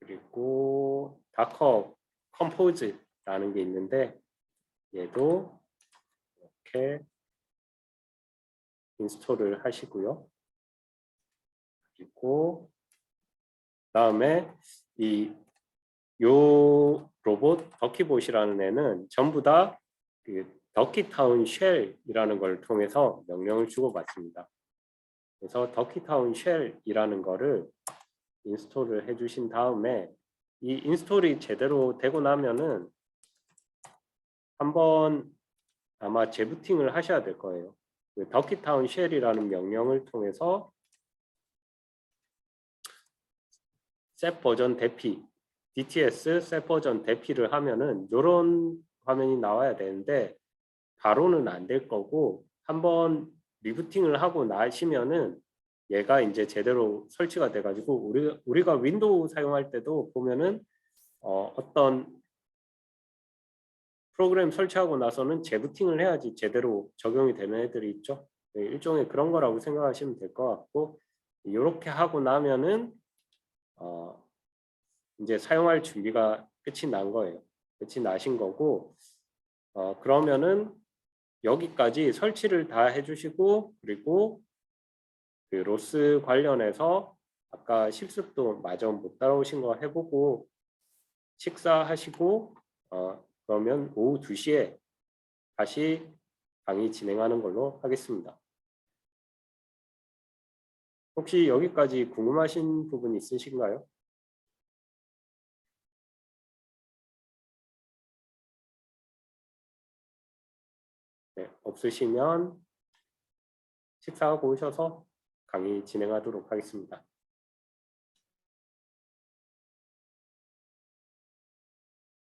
그리고 다커 컴포즈라는 게 있는데 얘도 이렇게 인스톨을 하시고요. 그리고 다음에 요 로봇 더키봇이라는 애는 전부 다 그 더키타운 쉘이라는 걸 통해서 명령을 주고받습니다. 그래서 더키타운 쉘이라는 거를 인스톨을 해주신 다음에 이 인스톨이 제대로 되고 나면은 한번 아마 재부팅을 하셔야 될 거예요. 그 더키타운 쉘이라는 명령을 통해서 셋 버전 대피, DTS 셋 버전 대피를 하면은 이런 화면이 나와야 되는데 바로는 안 될 거고, 한번 리부팅을 하고 나시면은 얘가 이제 제대로 설치가 돼가지고 우리가 윈도우 사용할 때도 보면은 어떤 프로그램 설치하고 나서는 재부팅을 해야지 제대로 적용이 되는 애들이 있죠. 네, 일종의 그런 거라고 생각하시면 될 것 같고, 이렇게 하고 나면은 이제 사용할 준비가 끝이 난 거예요. 끝이 나신 거고, 그러면은 여기까지 설치를 다 해주시고, 그리고 그 로스 관련해서 아까 실습도 마저 못 따라오신 거 해보고 식사하시고 그러면 오후 2시에 다시 강의 진행하는 걸로 하겠습니다. 혹시 여기까지 궁금하신 부분 있으신가요? 네, 없으시면 식사하고 오셔서 강의 진행하도록 하겠습니다.